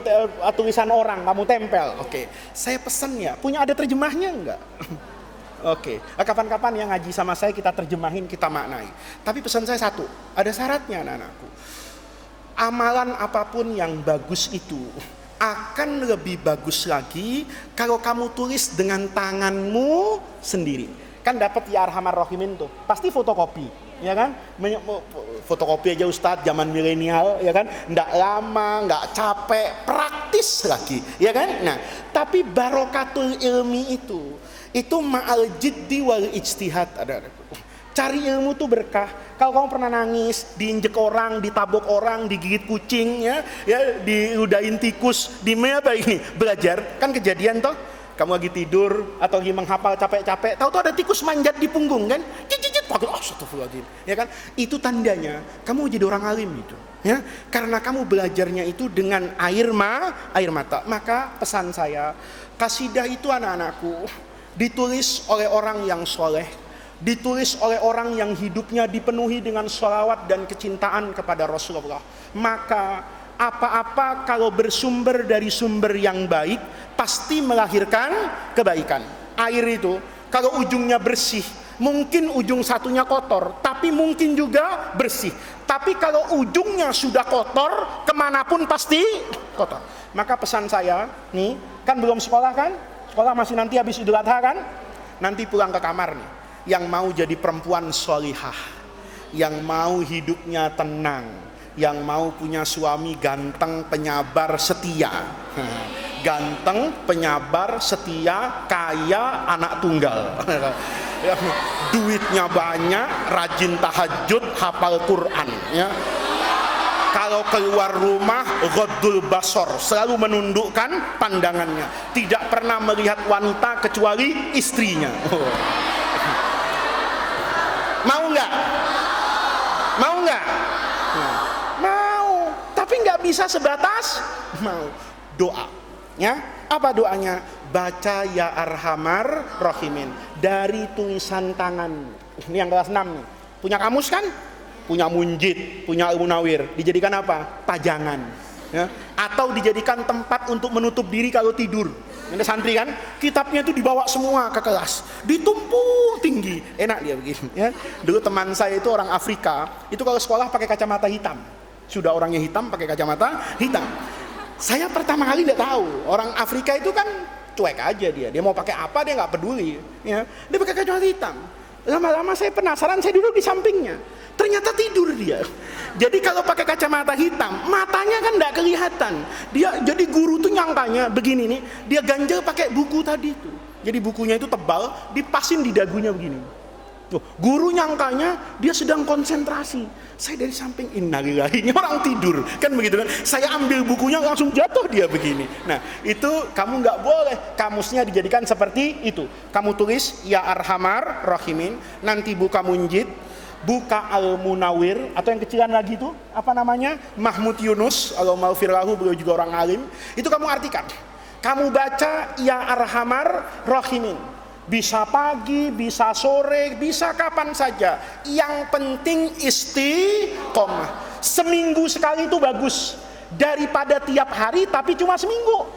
tulisan orang kamu tempel. Oke. Saya pesan ya. Punya ada terjemahnya nggak? Oke. Kapan-kapan yang ngaji sama saya kita terjemahin, kita maknai. Tapi pesan saya satu, ada syaratnya anak-anakku. Amalan apapun yang bagus itu akan lebih bagus lagi kalau kamu tulis dengan tanganmu sendiri. Kan dapat ya Arhamar Rahimin tuh, pasti fotokopi, ya kan? Fotokopi aja Ustadz zaman milenial, ya kan? Nggak lama, nggak capek, praktis lagi, ya kan? Nah, tapi barokatul ilmi itu ma'al jiddi wal ijtihad. Cari ilmu tuh berkah. Kalau kamu pernah nangis, diinjek orang, ditabok orang, digigit kucing, ya diudahin tikus, di apa ini? Belajar, kan kejadian toh. Kamu lagi tidur atau lagi menghafal capek-capek, tahu-tahu ada tikus manjat di punggung kan? Cicit, astagfirullahaladzim, ya kan? Itu tandanya kamu jadi orang alim itu, ya. Karena kamu belajarnya itu dengan air mata. Maka pesan saya, qasidah itu anak-anakku ditulis oleh orang yang soleh, ditulis oleh orang yang hidupnya dipenuhi dengan sholawat dan kecintaan kepada Rasulullah. Maka apa-apa kalau bersumber dari sumber yang baik pasti melahirkan kebaikan. Air itu kalau ujungnya bersih, mungkin ujung satunya kotor, tapi mungkin juga bersih. Tapi kalau ujungnya sudah kotor, kemanapun pasti kotor. Maka pesan saya nih, kan belum sekolah kan? Sekolah masih nanti habis Idul Adha kan? Nanti pulang ke kamar nih, yang mau jadi perempuan sholihah, yang mau hidupnya tenang, yang mau punya suami ganteng, penyabar, setia. Ganteng, penyabar, setia, kaya, anak tunggal. Duitnya banyak, rajin tahajud, hafal Quran, ya. Kalau keluar rumah, ghaddul basor, selalu menundukkan pandangannya, tidak pernah melihat wanita kecuali istrinya. Mau nggak? Mau nggak? Mau. Tapi nggak bisa sebatas mau. Doa, ya. Apa doanya? Baca ya Arhamar Rahimin dari tulisan tangan. Ini yang kelas 6 nih. Punya kamus kan? Punya Munjid, punya Al-Munawir. Dijadikan apa? Pajangan, ya. Atau dijadikan tempat untuk menutup diri kalau tidur. Ada santri kan, kitabnya itu dibawa semua ke kelas, ditumpuk tinggi, enak dia begini, ya. Dulu teman saya itu orang Afrika, itu kalau sekolah pakai kacamata hitam. Sudah orangnya hitam pakai kacamata hitam. Saya pertama kali tidak tahu, orang Afrika itu kan cuek aja dia mau pakai apa dia nggak peduli, ya. Dia pakai kacamata hitam. Lama-lama saya penasaran, saya duduk di sampingnya. Ternyata tidur dia. Jadi kalau pakai kacamata hitam, matanya kan nggak kelihatan. Dia jadi guru tuh nyangkanya begini nih, dia ganjel pakai buku tadi itu. Jadi bukunya itu tebal, dipasin di dagunya begini. Tuh, guru nyangkanya dia sedang konsentrasi. Saya dari samping, innalillahi, ini orang tidur, kan begitu kan? Saya ambil bukunya langsung jatuh dia begini. Nah, itu kamu nggak boleh. Kamusnya dijadikan seperti itu. Kamu tulis ya arhamar rahimin, nanti buka munjid, buka al-munawir, atau yang kecilan lagi itu apa namanya, Mahmud Yunus, Allah maghfir lahu, beliau juga orang alim. Itu kamu artikan. Kamu baca ya arhamar rahimin. Bisa pagi, bisa sore, bisa kapan saja. Yang penting istiqomah. Seminggu sekali itu bagus. Daripada tiap hari tapi cuma seminggu.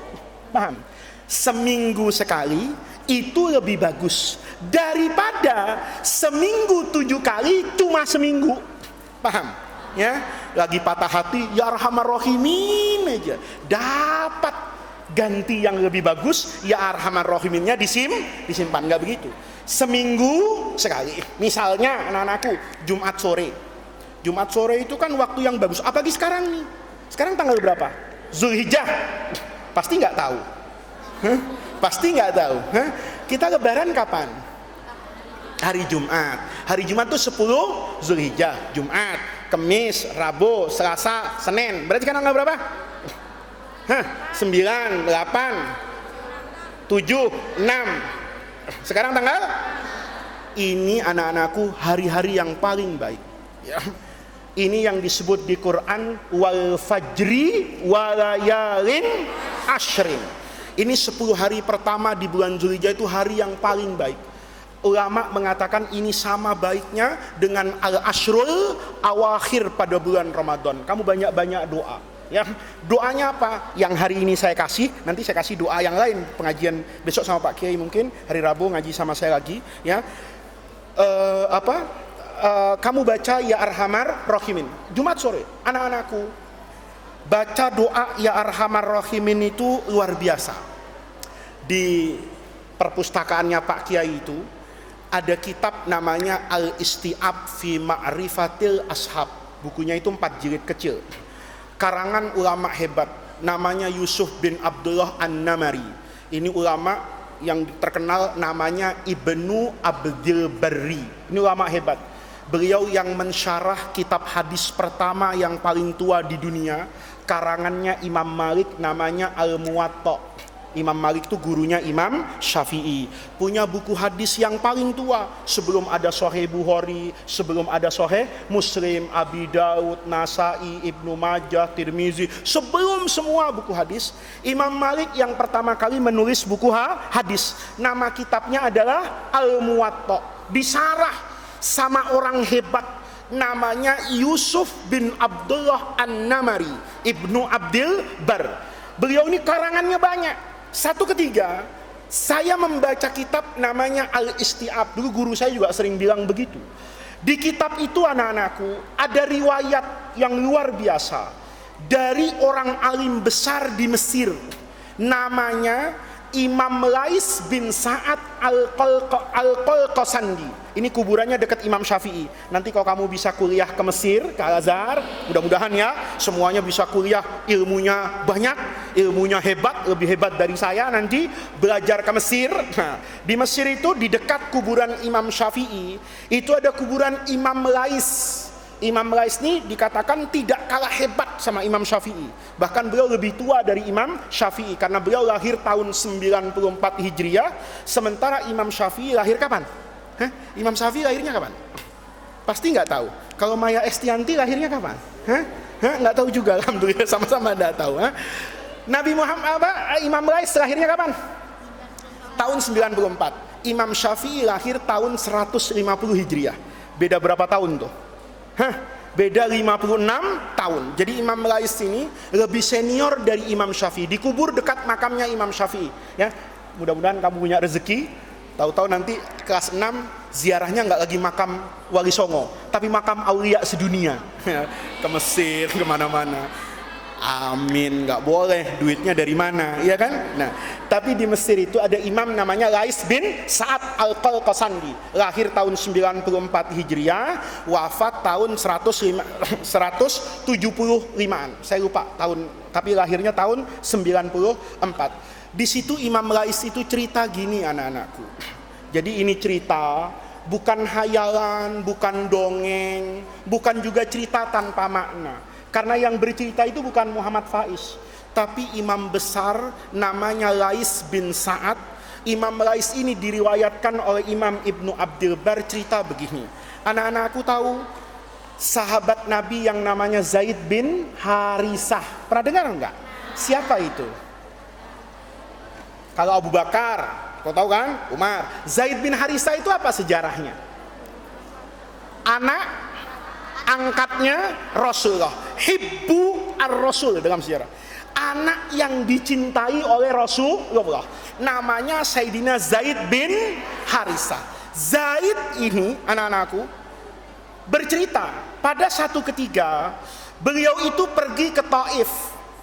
Paham? Seminggu sekali itu lebih bagus daripada seminggu 7 kali cuma seminggu. Paham? Ya, lagi patah hati, ya arhamar rahimin aja. Dapat ganti yang lebih bagus, ya arhamar rahiminnya disimpan, nggak begitu. Seminggu sekali. Misalnya anak-anakku, Jumat sore itu kan waktu yang bagus. Apalagi sekarang nih. Sekarang tanggal berapa? Zulhijjah. Pasti nggak tahu. Pasti nggak tahu. Kita lebaran kapan? Hari Jumat. Hari Jumat tuh 10 Zulhijjah. Jumat, Kamis, Rabu, Selasa, Senin. Berarti kan tanggal berapa? 9, 8, 7, 6. Sekarang tanggal? Ini anak-anakku hari-hari yang paling baik. Ya. Ini yang disebut di Quran wal fajri walayalin ashrin. Ini 10 hari pertama di bulan Zulhijjah itu hari yang paling baik. Ulama mengatakan ini sama baiknya dengan al-ashrul awakhir pada bulan Ramadan. Kamu banyak-banyak doa. Ya, doanya apa? Yang hari ini saya kasih, nanti saya kasih doa yang lain. Pengajian besok sama Pak Kiai mungkin, hari Rabu ngaji sama saya lagi. Ya, kamu baca ya arhamar rahimin. Jumat sore, anak-anakku baca doa ya arhamar rahimin itu luar biasa. Di perpustakaannya Pak Kiai itu ada kitab namanya Al-Isti'ab fi Ma'rifatil Ashab. Bukunya itu 4 jilid kecil. Karangan ulama hebat, namanya Yusuf bin Abdullah An-Namari. Ini ulama yang terkenal, namanya Ibnu Abdil Barri. Ini ulama hebat. Beliau yang mensyarah kitab hadis pertama yang paling tua di dunia. Karangannya Imam Malik, namanya Al-Muwatta. Imam Malik itu gurunya Imam Syafi'i. Punya buku hadis yang paling tua. Sebelum ada Sahih Bukhari, sebelum ada Sahih Muslim, Abi Daud, Nasai, Ibnu Majah, Tirmizi. Sebelum semua buku hadis, Imam Malik yang pertama kali menulis buku hadis. Nama kitabnya adalah Al-Muwatta. Disarah sama orang hebat, namanya Yusuf bin Abdullah An-Namari, Ibnu Abdil Bar. Beliau ini karangannya banyak. Satu ketiga, saya membaca kitab namanya Al-Isti'ab. Dulu guru saya juga sering bilang begitu. Di kitab itu anak-anakku ada riwayat yang luar biasa dari orang alim besar di Mesir. Namanya Imam Lais bin Sa'ad Al-Qalqasandi. Ini kuburannya dekat Imam Syafi'i. Nanti kalau kamu bisa kuliah ke Mesir, ke Al-Azhar, mudah-mudahan ya semuanya bisa kuliah, ilmunya banyak, ilmunya hebat, lebih hebat dari saya, nanti belajar ke Mesir. Nah, di Mesir itu di dekat kuburan Imam Syafi'i itu ada kuburan Imam Lais. Imam Lais ini dikatakan tidak kalah hebat sama Imam Syafi'i. Bahkan beliau lebih tua dari Imam Syafi'i karena beliau lahir tahun 94 Hijriah, sementara Imam Syafi'i lahir kapan? Imam Syafi'i lahirnya kapan? Pasti nggak tahu. Kalau Maya Estianti lahirnya kapan? Nggak tahu juga, alhamdulillah sama-sama nggak tahu. Nabi Muhammad Imam Lais lahirnya kapan? Tahun 94. Imam Syafi'i lahir tahun 150 Hijriah. Beda berapa tahun tuh? Beda 56 tahun. Jadi Imam Lais ini lebih senior dari Imam Syafi'i. Dikubur dekat makamnya Imam Syafi'i. Ya, mudah-mudahan kamu punya rezeki. Tahu-tahu nanti kelas 6 ziarahnya nggak lagi makam Wali Songo, tapi makam aulia sedunia. Ke Mesir, kemana-mana. Amin, nggak boleh, duitnya dari mana, ya kan? Nah, tapi di Mesir itu ada imam namanya Lais bin Sa'ad Al-Qalqasandi, lahir tahun 94 Hijriah, wafat tahun 175-an. Saya lupa tahun, tapi lahirnya tahun 94. Di situ Imam Lais itu cerita gini anak-anakku. Jadi ini cerita bukan hayalan, bukan dongeng, bukan juga cerita tanpa makna. Karena yang bercerita itu bukan Muhammad Faiz, tapi imam besar namanya Lais bin Sa'ad. Imam Lais ini diriwayatkan oleh Imam Ibnu Abdul Bar, cerita begini. Anak-anakku tahu sahabat Nabi yang namanya Zaid bin Harisah. Pernah dengar enggak? Siapa itu? Kalau Abu Bakar, kau tahu kan? Umar. Zaid bin Harisah itu apa sejarahnya? Anak angkatnya Rasulullah. Hibbu ar-Rasul dalam sejarah. Anak yang dicintai oleh Rasulullah. Namanya Sayyidina Zaid bin Harisah. Zaid ini, anak-anakku, bercerita pada satu ketika beliau itu pergi ke Taif.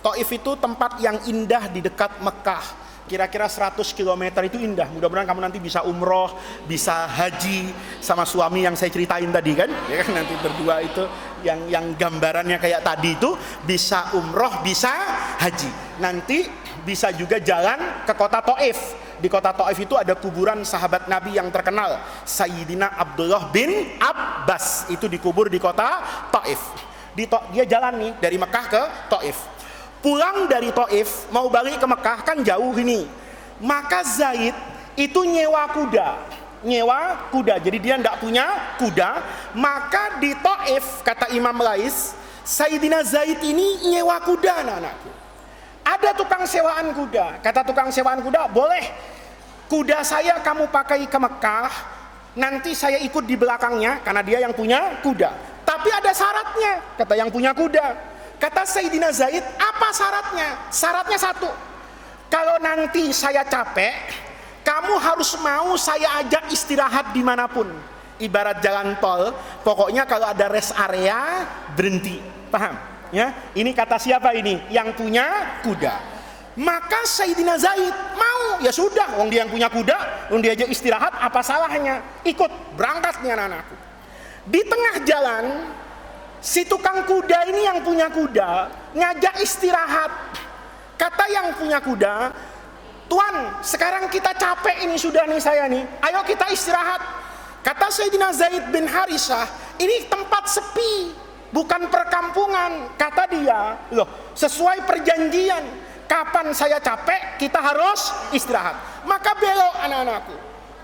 Taif itu tempat yang indah di dekat Mekah. Kira-kira 100 km itu indah. Mudah-mudahan kamu nanti bisa umroh, bisa haji sama suami yang saya ceritain tadi kan. Ya kan, nanti berdua itu yang gambarannya kayak tadi itu bisa umroh, bisa haji. Nanti bisa juga jalan ke kota Taif. Di kota Taif itu ada kuburan sahabat Nabi yang terkenal, Sayyidina Abdullah bin Abbas. Itu dikubur di kota Taif. Dia jalan nih dari Mekah ke Taif. Pulang dari Taif mau balik ke Mekah kan jauh ini. Maka Zaid itu nyewa kuda. Jadi dia tidak punya kuda. Maka di Taif, kata Imam Lais, Sayyidina Zaid ini nyewa kuda, anak-anakku. Ada tukang sewaan kuda. Kata tukang sewaan kuda, boleh kuda saya kamu pakai ke Mekah, nanti saya ikut di belakangnya karena dia yang punya kuda. Tapi ada syaratnya, kata yang punya kuda. Kata Sayyidina Zaid, apa syaratnya? Syaratnya satu, kalau nanti saya capek, kamu harus mau saya ajak istirahat dimanapun. Ibarat jalan tol, pokoknya kalau ada rest area, berhenti. Paham? Ya, ini kata siapa ini? Yang punya kuda. Maka Sayyidina Zaid mau, ya sudah, wong dia yang punya kuda, wong dia aja istirahat, apa salahnya? Ikut, berangkat nih anak-anakku. Di tengah jalan, si tukang kuda ini yang punya kuda ngajak istirahat. Kata yang punya kuda, Tuan, sekarang kita capek ini sudah nih saya nih, ayo kita istirahat. Kata Sayyidina Zaid bin Harisah, ini tempat sepi, bukan perkampungan. Kata dia, loh, sesuai perjanjian, kapan saya capek kita harus istirahat. Maka belok anak-anakku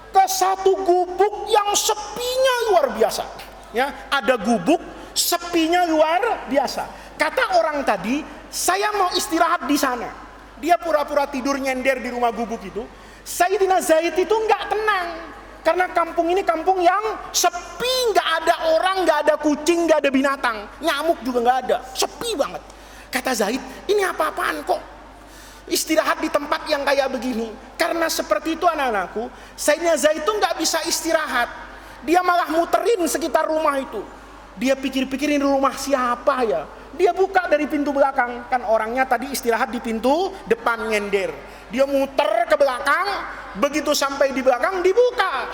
ke satu gubuk yang sepinya luar biasa. Ya, ada gubuk sepinya luar biasa. Kata orang tadi, saya mau istirahat di sana. Dia pura-pura tidur nyender di rumah gubuk itu. Sayyidina Zaid itu nggak tenang, karena kampung ini kampung yang sepi, nggak ada orang, nggak ada kucing, nggak ada binatang, nyamuk juga nggak ada, sepi banget. Kata Zaid, ini apa-apaan kok istirahat di tempat yang kayak begini? Karena seperti itu anak-anakku, Sayyidina Zaid itu nggak bisa istirahat. Dia malah muterin sekitar rumah itu. Dia pikir-pikirin rumah siapa ya. Dia buka dari pintu belakang. Kan orangnya tadi istirahat di pintu depan nyender. Dia muter ke belakang. Begitu sampai di belakang dibuka.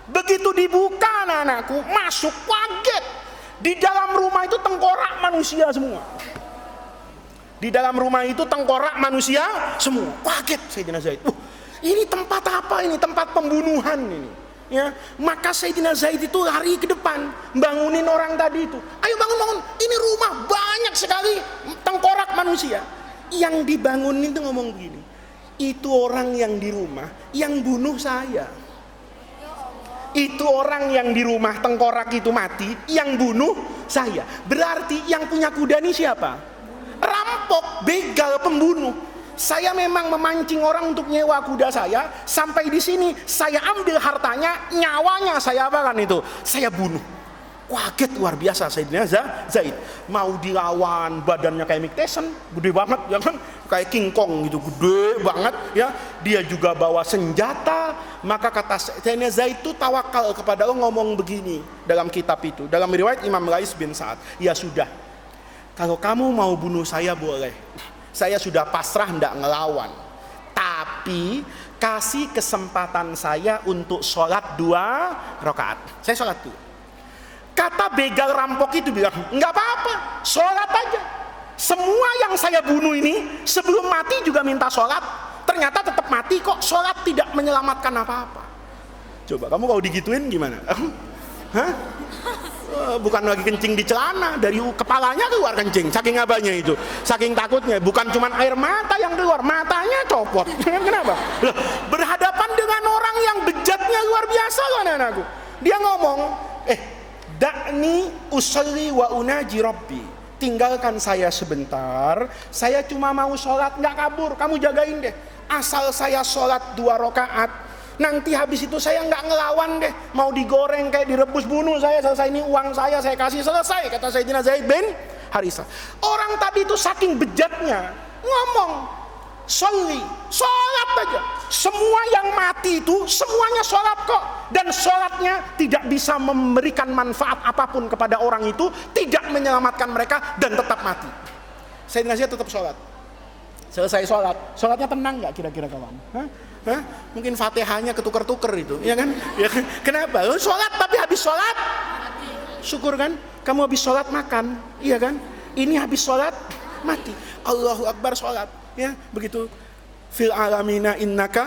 Begitu dibuka anak-anakku, masuk, kaget. Di dalam rumah itu tengkorak manusia semua. Di dalam rumah itu tengkorak manusia semua. Kaget Sayyidina Zaid. Ini tempat apa ini? Tempat pembunuhan ini. Ya, maka Sayyidina Zaid itu lari ke depan, bangunin orang tadi itu. Ayo bangun, ini rumah banyak sekali tengkorak manusia. Yang dibangunin itu ngomong begini, itu orang yang di rumah yang bunuh saya. Itu orang yang di rumah tengkorak itu mati, yang bunuh saya. Berarti yang punya kuda ini siapa? Rampok, begal, pembunuh. Saya memang memancing orang untuk nyewa kuda saya, sampai di sini saya ambil hartanya, nyawanya saya apakan itu? Saya bunuh. Kaget luar biasa Sayyidina Zaid. Mau dilawan, badannya kayak Mike Tyson, gede banget ya kan? Kayak King Kong gitu, gede banget ya. Dia juga bawa senjata. Maka kata Sayyidina Zaid itu tawakal kepada Allah, ngomong begini dalam kitab itu. Dalam riwayat Imam Lais bin Sa'ad, ya sudah, kalau kamu mau bunuh saya boleh. Saya sudah pasrah, tidak ngelawan. Tapi kasih kesempatan saya untuk sholat 2 rakaat. Saya sholat dulu. Kata begal rampok itu bilang, enggak apa-apa, sholat aja. Semua yang saya bunuh ini sebelum mati juga minta sholat. Ternyata tetap mati kok, sholat tidak menyelamatkan apa-apa. Coba kamu kalau digituin gimana? Hah? Bukan lagi kencing di celana, dari kepalanya keluar kencing, saking abahnya itu, saking takutnya. Bukan cuma air mata yang keluar, matanya copot. Kenapa? Loh, berhadapan dengan orang yang bejatnya luar biasa loh anak-anakku. Dia ngomong, da'ni usalli wa unaji rabbi, tinggalkan saya sebentar, saya cuma mau sholat, nggak kabur, kamu jagain deh. Asal saya sholat 2 rakaat, nanti habis itu saya nggak ngelawan deh, mau digoreng kayak direbus, bunuh saya, selesai, ini uang saya kasih, selesai, kata Sayyidina Zaid bin Harisah. Orang tadi itu saking bejatnya ngomong sholli, sholat aja. Semua yang mati itu semuanya sholat kok, dan sholatnya tidak bisa memberikan manfaat apapun kepada orang itu, tidak menyelamatkan mereka, dan tetap mati. Sayyidina Zaid tetap sholat. Selesai sholat, sholatnya tenang nggak kira-kira kawan? Hah? Mungkin Fatihahnya ketuker-tuker itu, ya kan? Ya kan? Kenapa? Sholat tapi habis sholat syukur kan? Kamu habis sholat makan, iya kan? Ini habis sholat mati. Allahu Akbar sholat, ya begitu. Fil alamina innaka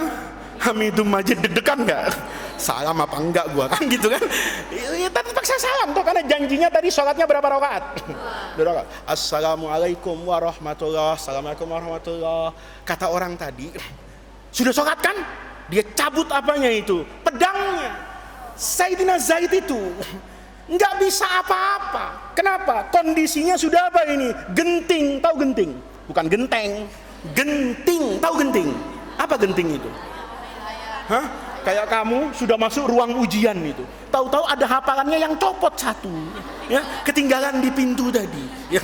hamidum majid, deg-degan nggak? Salam apa enggak gua kan gitu kan? Ya tetap saya salam tuh, karena janjinya tadi sholatnya berapa rakaat? 2 rakaat. Assalamualaikum warahmatullahi, assalamualaikum warahmatullahi. Kata orang tadi, sudah sholat kan? Dia cabut apanya itu? Pedangnya. Sayyidina Zaid itu nggak bisa apa-apa. Kenapa? Kondisinya sudah apa ini? Genting, tahu genting? Bukan genteng. Genting, tahu genting? Apa genting itu? Hah? Kayak kamu sudah masuk ruang ujian itu. Tahu-tahu ada hafalannya yang copot 1. Ya, ketinggalan di pintu tadi. Ya.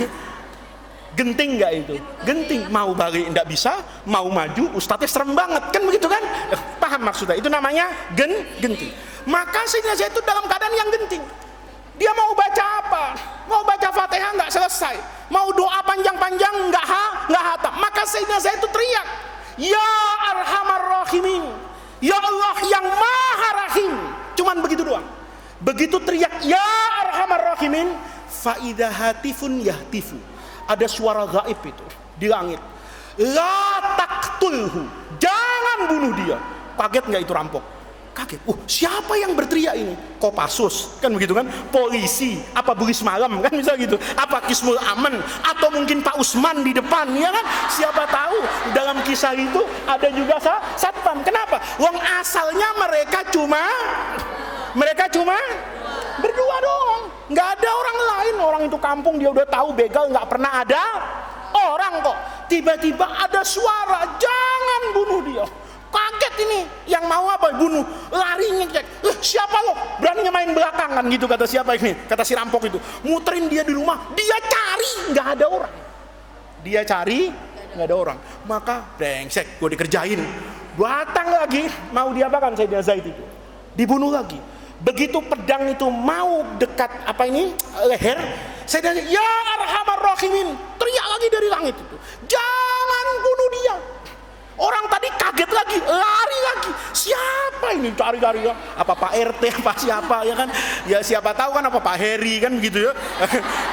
Genting nggak itu? Genting, mau balik nggak bisa, mau maju ustadznya serem banget, kan begitu kan? Paham maksudnya? Itu namanya genting. Maka Sayyidina Zaid itu dalam keadaan yang genting. Dia mau baca apa? Mau baca Fatihah nggak selesai, mau doa panjang-panjang nggak hatam. Maka Sayyidina Zaid itu teriak, Ya Arhamar Rahimin, Ya Allah yang Maha Rahim. Cuman begitu doang. Begitu teriak Ya Arhamar Rahimin, faida hatifun yahtifu, ada suara gaib itu di langit. La taqtulhu, jangan bunuh dia. Kaget nggak itu rampok? Kaget. Siapa yang berteriak ini? Kopassus, kan begitu kan? Polisi, apa Buris Malam, kan bisa gitu? Apa Kismul Aman, atau mungkin Pak Usman di depan, ya kan? Siapa tahu dalam kisah itu ada juga satpam. Kenapa? Wong asalnya mereka cuma berdua doang, nggak ada orang lain. Orang itu kampung dia udah tahu begal, nggak pernah ada orang kok. Tiba-tiba ada suara, jangan bunuh dia. Kaget ini, yang mau apa? Bunuh. Larinya cek, siapa lo? Beraninya main belakangan gitu, kata siapa ini? Kata si rampok itu. Muterin dia di rumah, dia cari, nggak ada orang. Dia cari, nggak ada orang. Maka brengsek, gue dikerjain. Datang lagi, mau diapakan Sayyidina Zaid itu? Dibunuh lagi. Begitu pedang itu mau dekat leher, saya tanya, Ya Arhamar Rahimin, teriak lagi dari langit itu, jangan bunuh dia. Orang tadi kaget lagi, lari lagi. Siapa ini cari-cari ya? Apa Pak RT, apa siapa ya kan? Ya siapa tahu kan, apa Pak Heri kan begitu ya?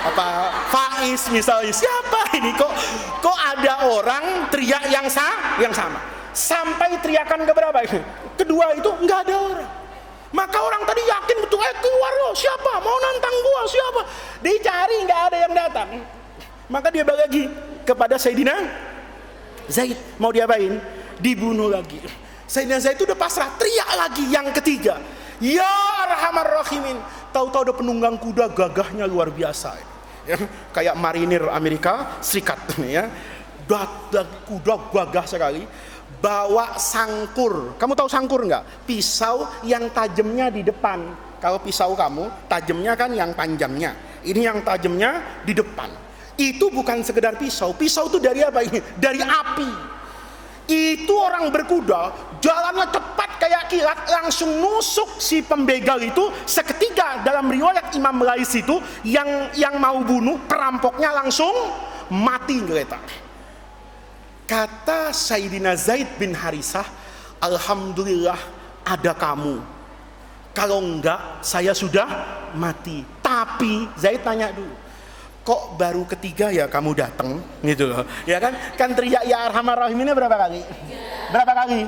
Apa Faiz misalnya? Siapa ini? Kok ada orang teriak yang sama? Sampai teriakan keberapa ini? Kedua itu nggak ada orang. Maka orang tadi yakin betul, keluar loh, siapa? Mau nantang gua, siapa? Dicari, nggak ada yang datang. Maka dia balik lagi kepada Sayyidina Zaid. Mau diapain? Dibunuh lagi. Sayyidina Zaid itu udah pasrah, teriak lagi yang ketiga, Ya Arhamar Rahimin. Tahu-tahu ada penunggang kuda, gagahnya luar biasa. Ya, kayak marinir Amerika Serikat ya. Kuda gagah sekali. Bawa sangkur. Kamu tahu sangkur nggak? Pisau yang tajamnya di depan. Kalau pisau kamu tajamnya kan yang panjangnya. Ini yang tajamnya di depan. Itu bukan sekedar pisau. Pisau itu dari apa ini? Dari api. Itu orang berkuda, jalannya cepat kayak kilat, langsung nusuk si pembegal itu. Seketika dalam riwayat Imam Lais itu yang mau bunuh perampoknya langsung mati geletak. Kata Sayyidina Zaid bin Harisah, Alhamdulillah ada kamu. Kalau enggak, saya sudah mati. Tapi Zaid tanya dulu, kok baru ketiga ya kamu datang? Gitu loh. Ya kan teriak Ya Arhamar Rahiminnya berapa kali? Berapa kali?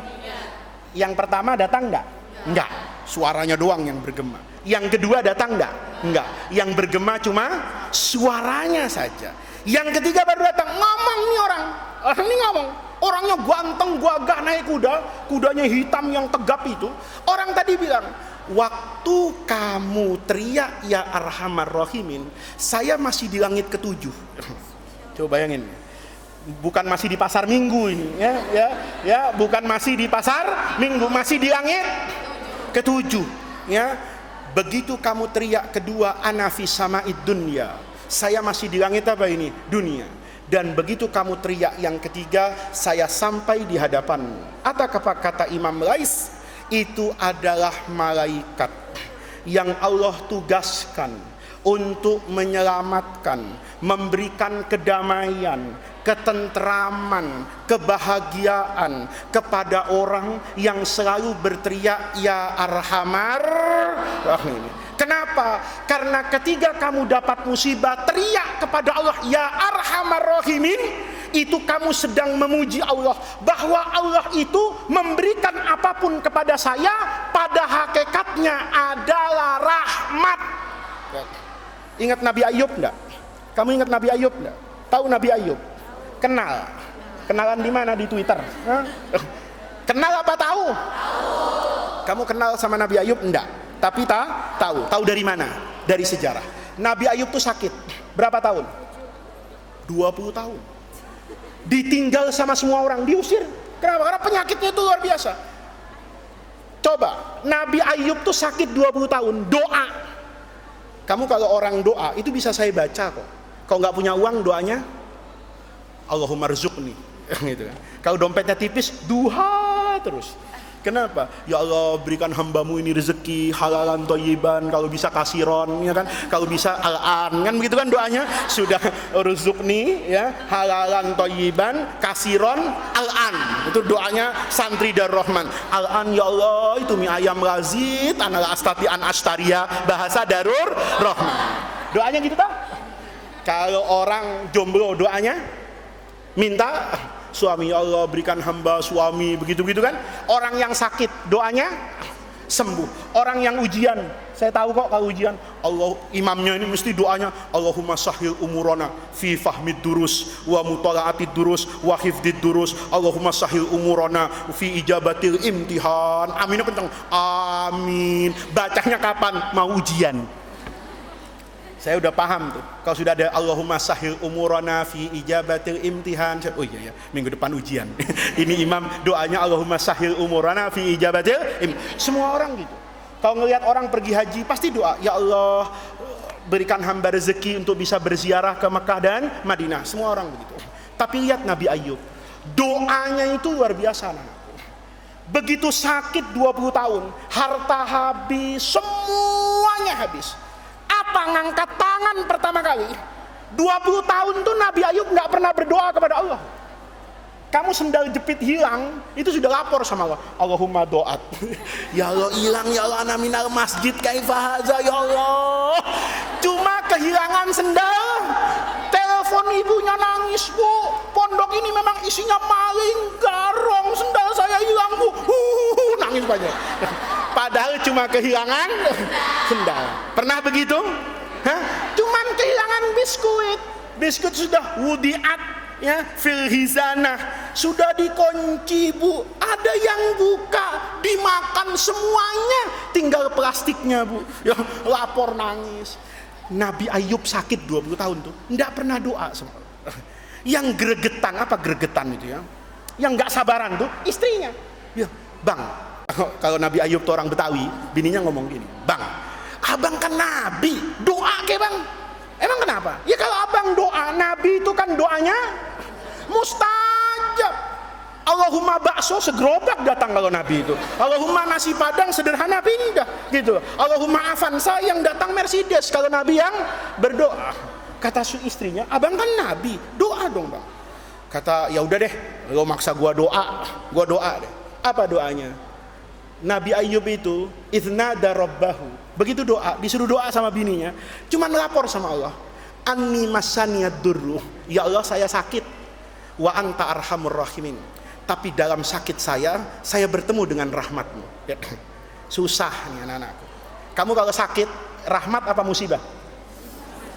Yang pertama datang enggak? Enggak. suaranya doang yang bergema. Yang kedua datang enggak. Yang bergema cuma suaranya saja. Yang ketiga baru datang, ngomong nih orang ini ngomong. Orangnya ganteng, gagah, naik kuda, kudanya hitam yang tegap itu. Orang tadi bilang, waktu kamu teriak ya Arhamar Rahimin, saya masih di langit ke-7. Coba bayangin, bukan masih di pasar Minggu ini, ya, bukan masih di pasar Minggu, masih di langit ke-7, ya. Begitu kamu teriak kedua, ana fis sama'id dunya, saya masih di langit apa ini? Dunia. Dan begitu kamu teriak yang ketiga, saya sampai di hadapanmu. Atau kata Imam Lais, itu adalah malaikat yang Allah tugaskan untuk menyelamatkan, memberikan kedamaian, ketentraman, kebahagiaan kepada orang yang selalu berteriak ya Arhamar Rahim. Kenapa? Karena ketika kamu dapat musibah, teriak kepada Allah ya Arhamar Rahimin, itu kamu sedang memuji Allah, bahwa Allah itu memberikan apapun kepada saya pada hakikatnya adalah rahmat. Ingat Nabi Ayub enggak? Kamu ingat Nabi Ayub enggak? Tahu Nabi Ayub? Kenal. Kenalan di mana? Di Twitter. Kenal apa tahu? Kamu kenal sama Nabi Ayub enggak? Tapi tahu. Tahu dari mana? Dari sejarah. Nabi Ayub tuh sakit. Berapa tahun? 20 tahun. Ditinggal sama semua orang, diusir. Kenapa? Karena penyakitnya itu luar biasa. Coba, Nabi Ayub tuh sakit 20 tahun, doa. Kamu kalau orang doa, itu bisa saya baca kok. Kalau nggak punya uang, doanya Allahumma rzuqni. Gitu kan. Kalau dompetnya tipis, duha terus. Kenapa? Ya Allah, berikan hambamu ini rezeki halalan thayyiban, kalau bisa kasiron, ya kan? Kalau bisa al-an, kan begitu kan doanya? Sudah ruzukni, ya, halalan thayyiban, kasiron, al-an. Itu doanya santri dar Rahman. Al-an ya Allah, itu mie ayam lazit, anal astati an astaria, bahasa darur Rahman. Doanya gitu tak? Kalau orang jomblo doanya minta suami, ya Allah berikan hamba suami, begitu-begitu kan. Orang yang sakit doanya sembuh. Orang yang ujian, saya tahu kok kalau ujian, Allah, imamnya ini mesti doanya Allahumma sahhil umurana fi fahmid durus wa mutala'atid durus wa hifdid durus, Allahumma sahhil umurana fi ijabatil imtihan. Aminnya kencang, amin. Bacanya kapan? Mau ujian. Saya udah paham tuh. Kalau sudah ada Allahumma sahhil umurana fi ijabatil imtihan. Oh iya ya, minggu depan ujian. Ini imam doanya Allahumma sahhil umurana fi ijabatil imtihan. Semua orang gitu. Kalau ngelihat orang pergi haji pasti doa, ya Allah berikan hamba rezeki untuk bisa berziarah ke Mekah dan Madinah. Semua orang begitu. Tapi lihat Nabi Ayub, doanya itu luar biasa. Begitu sakit 20 tahun, harta habis, semuanya habis. Apa ngangkat tangan pertama kali? 20 tahun tuh Nabi Ayub nggak pernah berdoa kepada Allah. Kamu sendal jepit hilang, itu sudah lapor sama Allah. Allahumma doat. Ya Allah hilang, ya Allah ana minal masjid kaifa haza, ya Allah. Cuma kehilangan sendal, telepon ibunya nangis, Bu. Pondok ini memang isinya maling, garong, sendal saya hilang, Bu. Nangis banyak. Padahal cuma kehilangan sendal. Pernah begitu? Hah? Cuman kehilangan biskuit. Biskuit sudah wudiat, ya, fil hizanah, sudah dikunci, Bu. Ada yang buka, dimakan semuanya, tinggal plastiknya, Bu. Ya, lapor nangis. Nabi Ayub sakit 20 tahun tuh, enggak pernah doa sama Allah. Yang gregetan, apa gregetan itu ya? Yang enggak sabaran tuh istrinya. Ya, Bang, kalau Nabi Ayub tuh orang Betawi, bininya ngomong gini, Bang, abang kan Nabi, doa ke Bang. Emang kenapa? Ya kalau abang doa, Nabi itu kan doanya mustajab. Allahumma bakso segerobak datang kalau Nabi itu. Allahumma nasi padang sederhana pindah gitu. Allahumma Avanza yang datang Mercedes kalau Nabi yang berdoa. Kata istrinya, abang kan Nabi, doa dong Bang. Kata, ya udah deh, lo maksa gua doa deh. Apa doanya? Nabi Ayub itu iznada rabbahu. Begitu doa, disuruh doa sama bininya, cuma melapor sama Allah. Anni masaniyad durru. Ya Allah saya sakit. Wa anta arhamur rahimin. Tapi dalam sakit saya bertemu dengan rahmatmu. Susah nih anak-anakku. Kamu kalau sakit, rahmat apa musibah?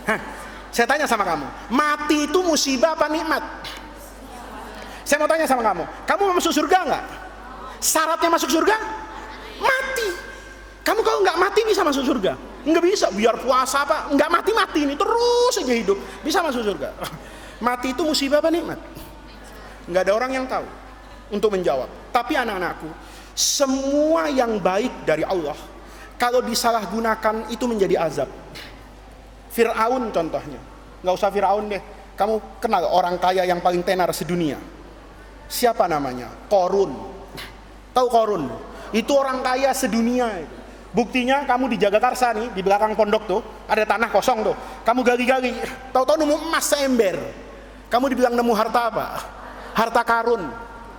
Hah? Saya tanya sama kamu, mati itu musibah apa nikmat? Saya mau tanya sama kamu mau masuk surga nggak? Syaratnya masuk surga? Mati. Kamu kalau nggak mati bisa masuk surga? Nggak bisa, biar puasa apa, nggak mati-mati ini terus aja hidup, bisa masuk surga. Mati itu musibah apa nikmat? Nggak ada orang yang tahu untuk menjawab. Tapi anak-anakku, semua yang baik dari Allah, kalau disalahgunakan itu menjadi azab. Fir'aun contohnya, nggak usah Fir'aun deh, kamu kenal orang kaya yang paling tenar sedunia? Siapa namanya? Qorun. Tahu Qorun? Itu orang kaya sedunia itu. Buktinya kamu di Jagakarsa nih, di belakang pondok tuh, ada tanah kosong tuh. Kamu gali-gali, tahu-tahu nemu emas seember. Kamu dibilang nemu harta apa? Harta karun.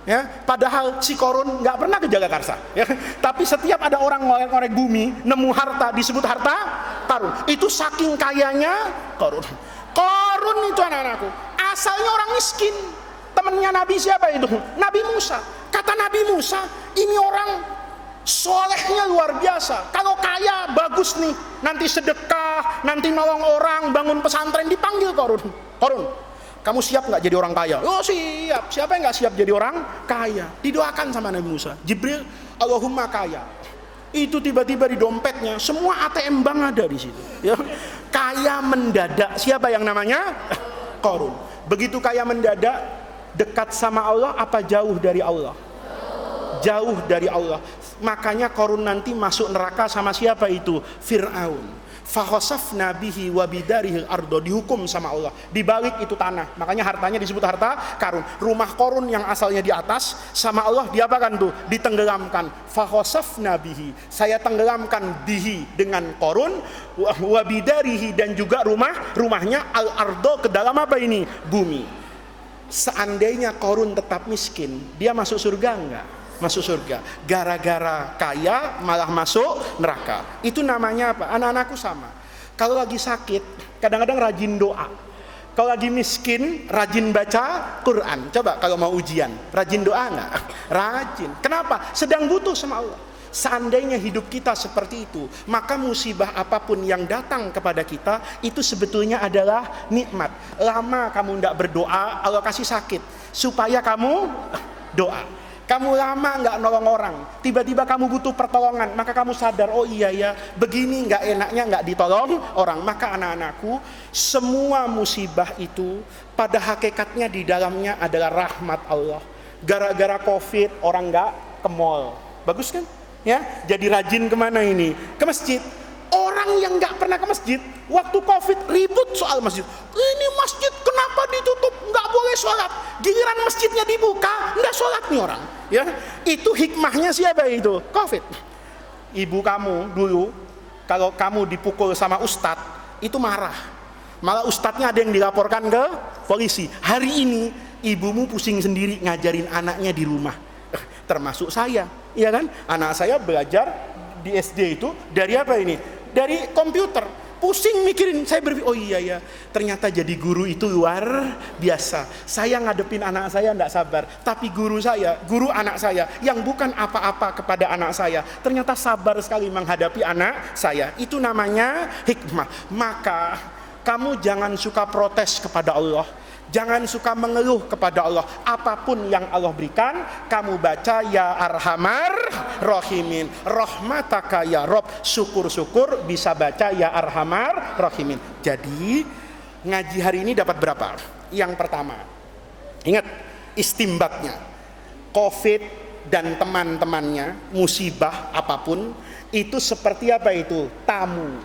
Ya, padahal si Qorun nggak pernah ke Jagakarsa. Ya. Tapi setiap ada orang ngorek-ngorek bumi, nemu harta disebut harta karun. Itu saking kayanya Qorun. Qorun itu anak-anakku, asalnya orang miskin. Temannya Nabi siapa itu? Nabi Musa. Kata Nabi Musa, ini orang solehnya luar biasa. Kalau kaya bagus nih, nanti sedekah, nanti nolong orang, bangun pesantren, dipanggil Qorun. Qorun, kamu siap nggak jadi orang kaya? Oh siap. Siapa yang nggak siap jadi orang kaya? Didoakan sama Nabi Musa. Jibril, Allahumma kaya. Itu tiba-tiba di dompetnya semua ATM bank ada di situ. Ya. Kaya mendadak. Siapa yang namanya? Qorun. Begitu kaya mendadak, dekat sama Allah apa jauh dari Allah? Jauh dari Allah. Makanya Qorun nanti masuk neraka sama siapa itu? Fir'aun. Fakhasafna bihi wa bidarihil ardo, dihukum sama Allah. Di balik itu tanah. Makanya hartanya disebut harta karun. Rumah Qorun yang asalnya di atas sama Allah diapakan tuh? Ditenggelamkan. Fakhasafna bihi, saya tenggelamkan bihi dengan Qorun, wa bidarihi, dan juga rumahnya al ardo, ke dalam apa ini? Bumi. Seandainya Qorun tetap miskin, dia masuk surga enggak? Masuk surga. Gara-gara kaya malah masuk neraka. Itu namanya apa? Anak-anakku sama. Kalau lagi sakit, kadang-kadang rajin doa. Kalau lagi miskin, rajin baca Quran. Coba kalau mau ujian, rajin doa enggak? Rajin. Kenapa? Sedang butuh sama Allah. Seandainya hidup kita seperti itu, maka musibah apapun yang datang kepada kita itu sebetulnya adalah nikmat. Lama kamu tidak berdoa, Allah kasih sakit supaya kamu doa. Kamu lama nggak nolong orang, tiba-tiba kamu butuh pertolongan, maka kamu sadar, oh iya ya, begini nggak enaknya nggak ditolong orang. Maka anak-anakku, semua musibah itu pada hakikatnya di dalamnya adalah rahmat Allah. Gara-gara COVID orang nggak ke mall, bagus kan? Ya, jadi rajin kemana ini? Ke masjid. Orang yang nggak pernah ke masjid, waktu COVID ribut soal masjid. Ini masjid kenapa ditutup? Nggak boleh sholat. Giliran masjidnya dibuka, nggak sholat nih orang. Ya, itu hikmahnya siapa itu? COVID. Ibu kamu dulu, kalau kamu dipukul sama ustadz, itu marah. Malah ustadznya ada yang dilaporkan ke polisi. Hari ini ibumu pusing sendiri ngajarin anaknya di rumah, termasuk saya. Iya kan? Anak saya belajar di SD itu dari apa ini? Dari komputer. Pusing mikirin, saya berpikir, oh iya ya, ternyata jadi guru itu luar biasa. Saya ngadepin anak saya enggak sabar, tapi guru saya, guru anak saya yang bukan apa-apa kepada anak saya, ternyata sabar sekali menghadapi anak saya. Itu namanya hikmah. Maka kamu jangan suka protes kepada Allah. Jangan suka mengeluh kepada Allah. Apapun yang Allah berikan, kamu baca ya arhamar rahimin, rahmataka ya Rob. Syukur-syukur bisa baca ya arhamar rahimin. Jadi ngaji hari ini dapat berapa? Yang pertama, ingat istimbatnya, COVID dan teman-temannya, musibah apapun itu seperti apa itu? Tamu.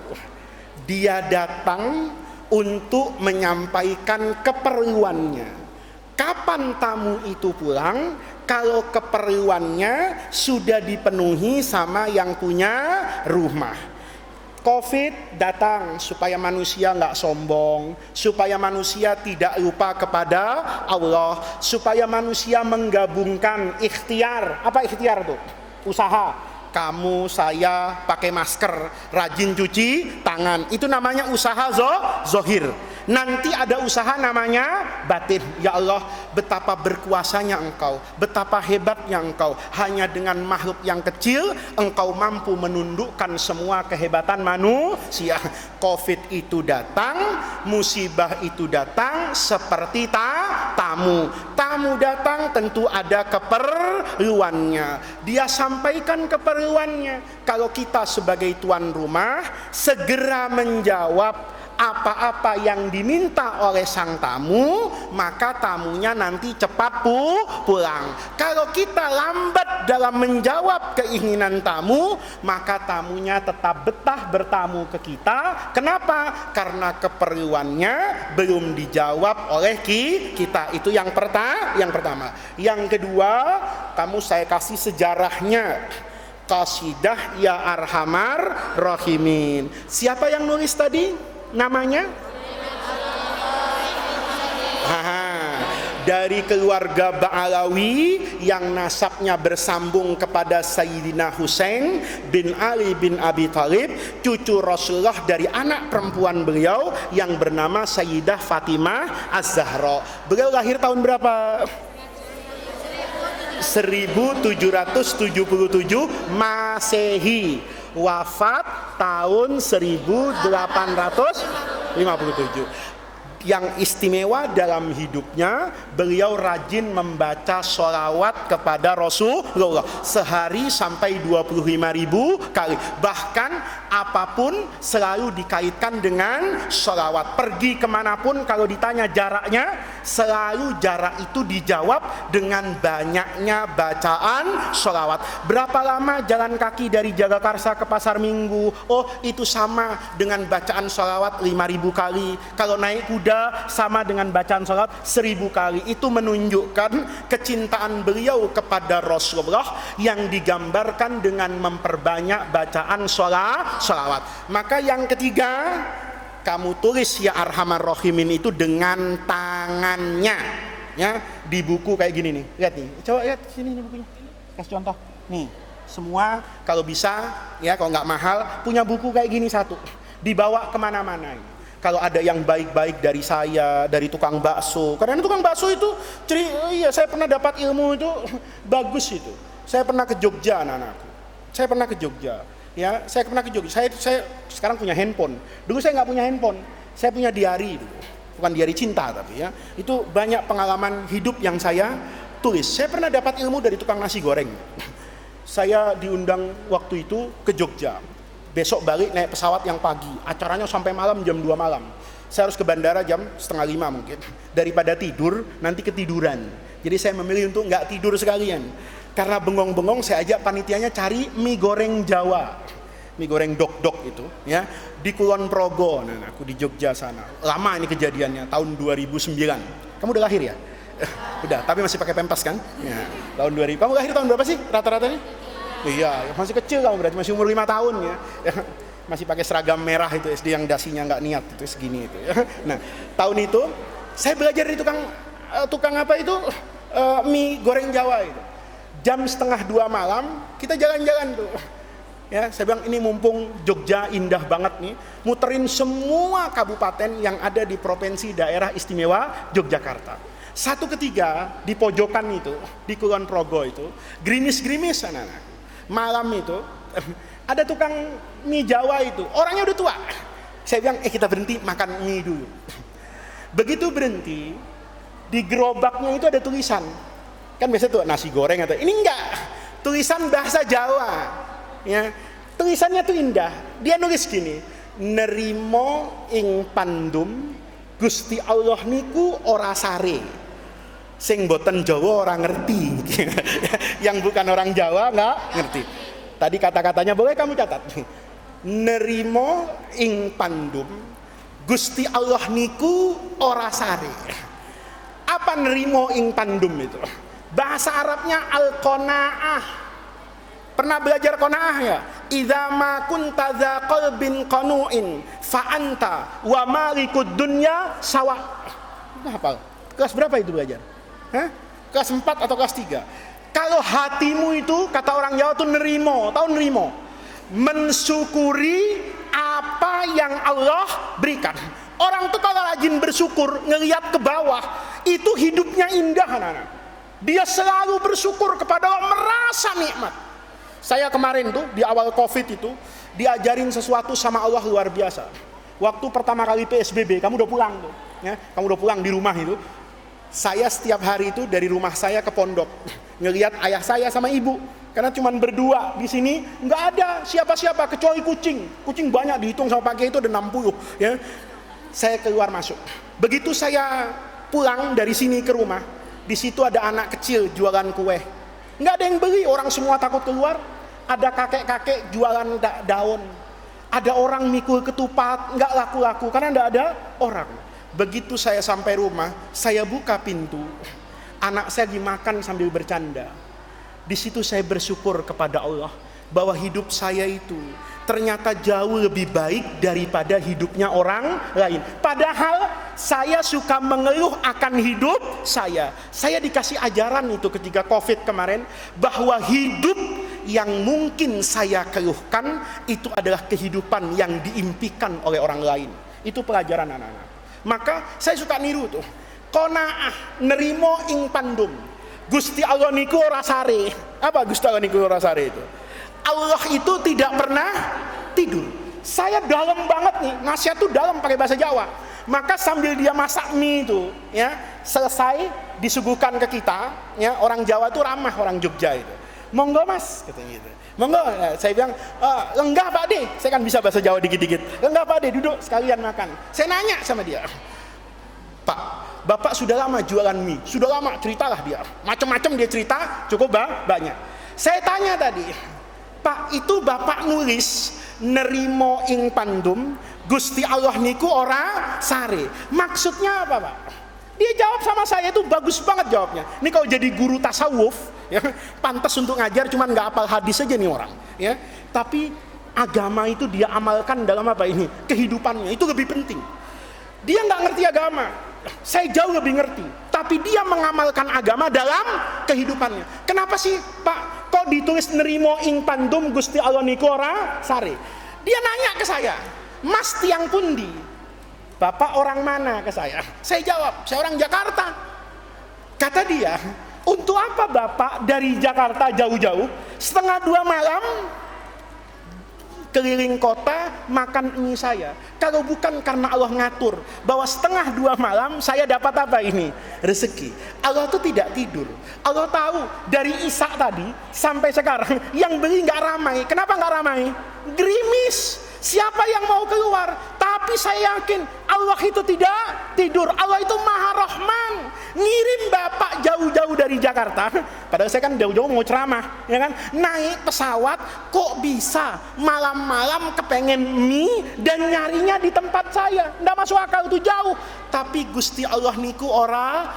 Dia datang untuk menyampaikan keperluannya. Kapan tamu itu pulang? Kalau keperluannya sudah dipenuhi sama yang punya rumah. COVID datang supaya manusia nggak sombong, supaya manusia tidak lupa kepada Allah, supaya manusia menggabungkan ikhtiar. Apa ikhtiar tuh? Usaha. Kamu, saya pakai masker, rajin cuci tangan. Itu namanya usaha zohir. Nanti ada usaha namanya batin. Ya Allah, betapa berkuasanya Engkau, betapa hebatnya Engkau. Hanya dengan makhluk yang kecil Engkau mampu menundukkan semua kehebatan manusia. Covid itu datang, musibah itu datang seperti tamu. Tamu datang tentu ada keperluannya. Dia sampaikan keperluannya. Kalau kita sebagai tuan rumah segera menjawab apa-apa yang diminta oleh sang tamu, maka tamunya nanti cepat pulang. Kalau kita lambat dalam menjawab keinginan tamu, maka tamunya tetap betah bertamu ke kita. Kenapa? Karena keperluannya belum dijawab oleh kita. Itu yang pertama. Yang kedua, saya kasih sejarahnya. Qasidah Ya Arhamar Rahimin. Siapa yang nulis tadi? Namanya? Dari keluarga Ba'alawi yang nasabnya bersambung kepada Sayyidina Husain bin Ali bin Abi Thalib, cucu Rasulullah dari anak perempuan beliau yang bernama Sayyidah Fatimah Az-Zahra. Beliau lahir tahun berapa? 1777 Masehi. Wafat tahun 1857. Yang istimewa dalam hidupnya, beliau rajin membaca sholawat kepada Rasulullah sehari sampai 25.000 kali. Bahkan apapun selalu dikaitkan dengan sholawat. Pergi kemanapun kalau ditanya jaraknya, selalu jarak itu dijawab dengan banyaknya bacaan sholawat. Berapa lama jalan kaki dari Jagakarsa ke Pasar Minggu? Oh, itu sama dengan bacaan sholawat 5.000 kali. Kalau naik kuda sama dengan bacaan salat 1000 kali. Itu menunjukkan kecintaan beliau kepada Rasulullah yang digambarkan dengan memperbanyak bacaan sholawat. Maka yang ketiga, kamu tulis Ya Arhamar Rahimin itu dengan tangannya, ya, di buku kayak gini nih. Lihat nih, coba lihat sini nih bukunya. Kasih contoh. Nih, semua kalau bisa, ya, kalau nggak mahal, punya buku kayak gini satu, dibawa kemana-mana. Kalau ada yang baik-baik dari saya, dari tukang bakso. Karena tukang bakso itu, iya, saya pernah dapat ilmu itu bagus itu. Saya pernah ke Jogja, anak-anakku. Saya pernah ke Jogja. Ya, saya pernah ke Jogja. Saya sekarang punya handphone. Dulu saya nggak punya handphone. Saya punya diary dulu. Bukan diary cinta tapi ya. Itu banyak pengalaman hidup yang saya tulis. Saya pernah dapat ilmu dari tukang nasi goreng. Saya diundang waktu itu ke Jogja. Besok balik naik pesawat yang pagi, acaranya sampai malam jam 2 malam. Saya harus ke bandara jam 4:30 mungkin. Daripada tidur, nanti ketiduran. Jadi saya memilih untuk nggak tidur sekalian. Karena bengong-bengong, saya ajak panitianya cari mie goreng Jawa. Mie goreng dok-dok itu, ya, di Kulon Progo. Nah, aku di Jogja sana. Lama ini kejadiannya, tahun 2009. Kamu udah lahir ya? Udah, tapi masih pakai pempas kan? Ya, tahun 2000. Kamu lahir tahun berapa sih rata-ratanya? Iya, masih kecil kamu, berarti masih umur 5 tahun ya. Masih pakai seragam merah itu SD yang dasinya nggak niat itu segini itu ya. Nah, tahun itu saya belajar di tukang apa itu mie goreng Jawa itu. Jam 1:30 malam kita jalan-jalan tuh. Ya, saya bilang ini mumpung Jogja indah banget nih, muterin semua kabupaten yang ada di provinsi daerah istimewa Yogyakarta. Satu ketiga di pojokan itu, di Kulon Progo itu, gerimis-gerimis anak-anak. Malam itu ada tukang mie Jawa itu, orangnya udah tua. Saya bilang kita berhenti makan mie dulu. Begitu berhenti, di gerobaknya itu ada tulisan. Kan biasa tuh nasi goreng atau ini enggak, tulisan bahasa Jawa. Ya, tulisannya tuh indah. Dia nulis gini, nerimo ing pandum Gusti Allah niku ora sare. Sing boten Jawa orang ngerti. Yang bukan orang Jawa nggak ngerti. Tadi kata-katanya boleh kamu catat. Nerimo ing pandum Gusti Allah niku ora sare. Apa nerimo ing pandum itu? Bahasa Arabnya al-qanaah. Pernah belajar qanaah ya? Idza ma kunta dza qalbin qanu'in fa anta wa malikud dunya sawa. Hafal? Kelas berapa itu belajar? Hah? Kelas 4 atau kelas 3? Kalau hatimu itu, kata orang Jawa tuh nerimo, tahu nerimo? Mensyukuri apa yang Allah berikan. Orang tuh kalau rajin bersyukur, ngelihat ke bawah, itu hidupnya indah, anak-anak. Dia selalu bersyukur kepada Allah, merasa nikmat. Saya kemarin tuh di awal Covid itu diajarin sesuatu sama Allah luar biasa. Waktu pertama kali PSBB, kamu udah pulang tuh, ya, kamu udah pulang di rumah itu. Saya setiap hari itu dari rumah saya ke pondok, ngelihat ayah saya sama ibu, karena cuman berdua di sini, nggak ada siapa-siapa kecuali kucing. Kucing banyak, dihitung sama Pak Kiai itu ada 60, ya. Saya keluar masuk. Begitu saya pulang dari sini ke rumah, di situ ada anak kecil jualan kue. Nggak ada yang beli, orang semua takut keluar. Ada kakek-kakek jualan daun. Ada orang mikul ketupat, nggak laku-laku karena nggak ada orang. Begitu saya sampai rumah, saya buka pintu, anak saya dimakan sambil bercanda. Di situ saya bersyukur kepada Allah bahwa hidup saya itu ternyata jauh lebih baik daripada hidupnya orang lain. Padahal saya suka mengeluh akan hidup saya. Saya dikasih ajaran itu ketika Covid kemarin, bahwa hidup yang mungkin saya keluhkan itu adalah kehidupan yang diimpikan oleh orang lain. Itu pelajaran anak-anak. Maka saya suka niru tuh. Qanaah nerimo ing pandum. Gusti Allah niku ora sare. Apa Gusti Allah niku ora sare itu? Allah itu tidak pernah tidur. Saya dalam banget nih, nasihat tuh dalam pakai bahasa Jawa. Maka sambil dia masak mie itu, ya, selesai disuguhkan ke kita, ya, orang Jawa tuh ramah, orang Jogja itu. Monggo Mas, katanya gitu. Monggo, ya, saya bilang, enggak Pak De, saya kan bisa bahasa Jawa dikit-dikit. Enggak Pak De, duduk sekalian makan. Saya nanya sama dia, Pak, Bapak sudah lama jualan mie, sudah lama, ceritalah dia. Macam-macam dia cerita, cukup banyak. Saya tanya tadi, Pak, itu Bapak nulis nerimo ing pandum, Gusti Allah niku ora sare. Maksudnya apa, Pak? Dia jawab sama saya itu bagus banget jawabnya. Ini kalau jadi guru tasawuf, ya, pantas untuk ngajar, cuman nggak hafal hadis aja nih orang, ya. Tapi agama itu dia amalkan dalam apa ini? Kehidupannya itu lebih penting. Dia nggak ngerti agama, saya jauh lebih ngerti. Tapi dia mengamalkan agama dalam kehidupannya. Kenapa sih, Pak? Kok ditulis nerimo ing pandum Gusti Allah niku ora sare? Dia nanya ke saya, Mas tiang pundi? Bapak orang mana ke saya? Saya jawab, saya orang Jakarta. Kata dia, untuk apa Bapak dari Jakarta jauh-jauh, 1:30 malam keliling kota makan mie saya? Kalau bukan karena Allah ngatur bahwa 1:30 malam saya dapat apa ini? Rezeki. Allah tuh tidak tidur. Allah tahu dari Isa tadi sampai sekarang yang beli nggak ramai. Kenapa nggak ramai? Gerimis. Siapa yang mau keluar? Tapi saya yakin Allah itu tidak tidur. Allah itu Maha Rahman. Ngirim Bapak jauh-jauh dari Jakarta. Padahal saya kan jauh-jauh mau ceramah, ya kan? Naik pesawat, kok bisa malam-malam kepengen mie dan nyarinya di tempat saya? Nggak masuk akal, itu jauh. Tapi Gusti Allah niku ora.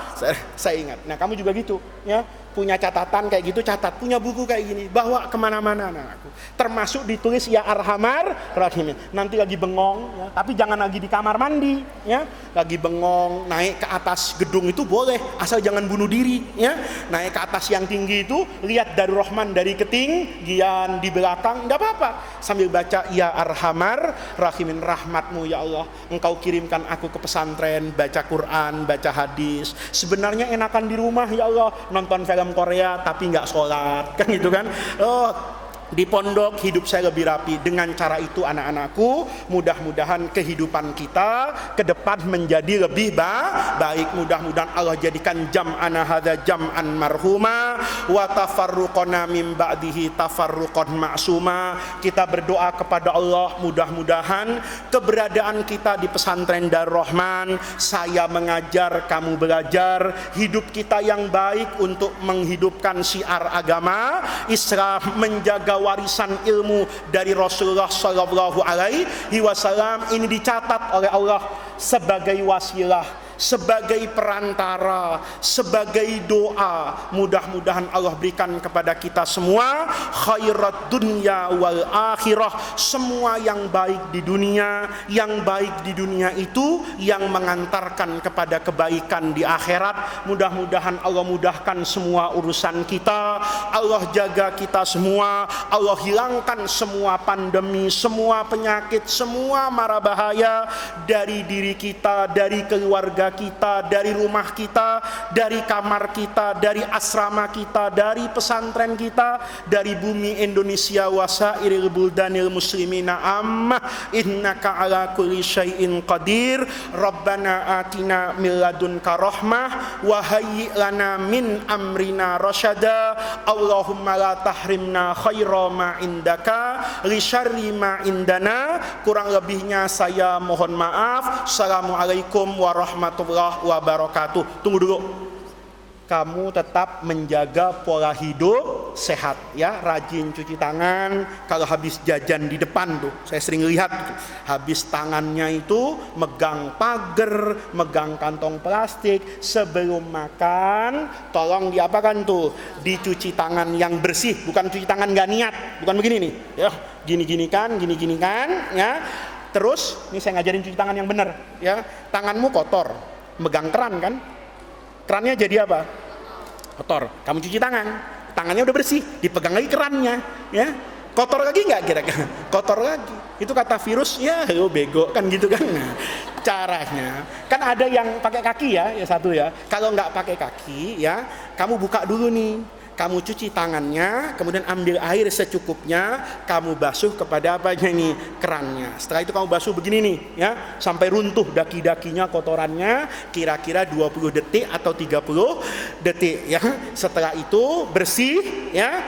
Saya ingat. Nah kamu juga gitu, ya. Punya catatan kayak gitu, catat. Punya buku kayak gini, bawa kemana-mana anakku. Termasuk ditulis ya Arhamar Rahimin. Nanti lagi bengong, ya, tapi jangan lagi di kamar mandi, ya. Lagi bengong, naik ke atas gedung itu boleh, asal jangan bunuh diri, ya. Naik ke atas yang tinggi itu, lihat Darur Rahman dari ketinggian di belakang, nggak apa-apa. Sambil baca ya Arhamar Rahimin, rahmatmu ya Allah, Engkau kirimkan aku ke pesantren, baca Quran, baca hadis. Sebenarnya enakan di rumah ya Allah, nonton film Korea tapi nggak sholat, kan gitu kan. Oh, di pondok hidup saya lebih rapi. Dengan cara itu anak-anakku, mudah-mudahan kehidupan kita ke depan menjadi lebih baik. Mudah-mudahan Allah jadikan jam'ana hadza jam'an marhuma wa tafarruqana min ba'dihi tafarruqan ma'suma. Kita berdoa kepada Allah, mudah-mudahan keberadaan kita di pesantren Darur Rahman, saya mengajar, kamu belajar, hidup kita yang baik untuk menghidupkan syiar agama Islam, menjaga warisan ilmu dari Rasulullah Shallallahu Alaihi Wasallam, ini dicatat oleh Allah sebagai wasilah sebagai perantara, sebagai doa. Mudah-mudahan Allah berikan kepada kita semua khairat dunya wal akhirah, semua yang baik di dunia. Yang baik di dunia itu yang mengantarkan kepada kebaikan di akhirat. Mudah-mudahan Allah mudahkan semua urusan kita, Allah jaga kita semua, Allah hilangkan semua pandemi, semua penyakit, semua mara bahaya dari diri kita, dari keluarga kita, dari rumah kita, dari kamar kita, dari asrama kita, dari pesantren kita, dari bumi Indonesia wasairil buldanil muslimina ammah innaka ala kulli syai'in qadir. Rabbana atina min ladunka rahmah wa hayyi lana min amrina rasyada. Allahumma la tahrimna khaira ma indaka li syarri ma indana. Kurang lebihnya saya mohon maaf. Assalamualaikum warahmatullahi wabarakatuh. Tunggu dulu. Kamu tetap menjaga pola hidup sehat ya, rajin cuci tangan. Kalau habis jajan di depan tuh, saya sering lihat gitu, habis tangannya itu megang pagar, megang kantong plastik. Sebelum makan, tolong diapakan tuh? Dicuci tangan yang bersih, bukan cuci tangan gak niat, bukan begini nih ya, gini-gini kan ya. Terus, ini saya ngajarin cuci tangan yang benar ya. Tanganmu kotor, megang keran kan? Kerannya jadi apa? Kotor. Kamu cuci tangan, tangannya udah bersih, dipegang lagi kerannya, ya. Kotor lagi nggak kira-kira? Kotor lagi. Itu kata virus, ya lo bego kan gitu kan. Nah, caranya kan ada yang pakai kaki ya satu ya. Kalau nggak pakai kaki ya, kamu buka dulu nih. Kamu cuci tangannya, kemudian ambil air secukupnya, kamu basuh kepada apanya nih? Kerannya. Setelah itu kamu basuh begini nih, ya, sampai runtuh daki-dakinya, kotorannya, kira-kira 20 detik atau 30 detik, ya. Setelah itu bersih, ya.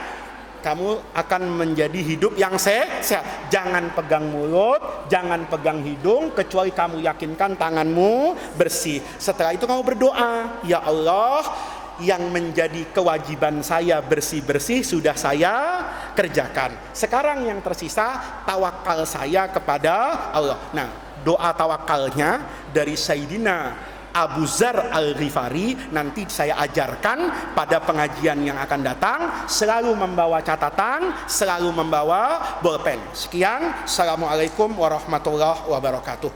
Kamu akan menjadi hidup yang sehat. Jangan pegang mulut, jangan pegang hidung, kecuali kamu yakinkan tanganmu bersih. Setelah itu kamu berdoa, ya Allah, yang menjadi kewajiban saya bersih-bersih sudah saya kerjakan. Sekarang yang tersisa tawakal saya kepada Allah. Nah, doa tawakalnya dari Sayyidina Abu Dzar Al-Ghifari nanti saya ajarkan pada pengajian yang akan datang. Selalu membawa catatan, selalu membawa bolpen. Sekian, Assalamualaikum warahmatullahi wabarakatuh.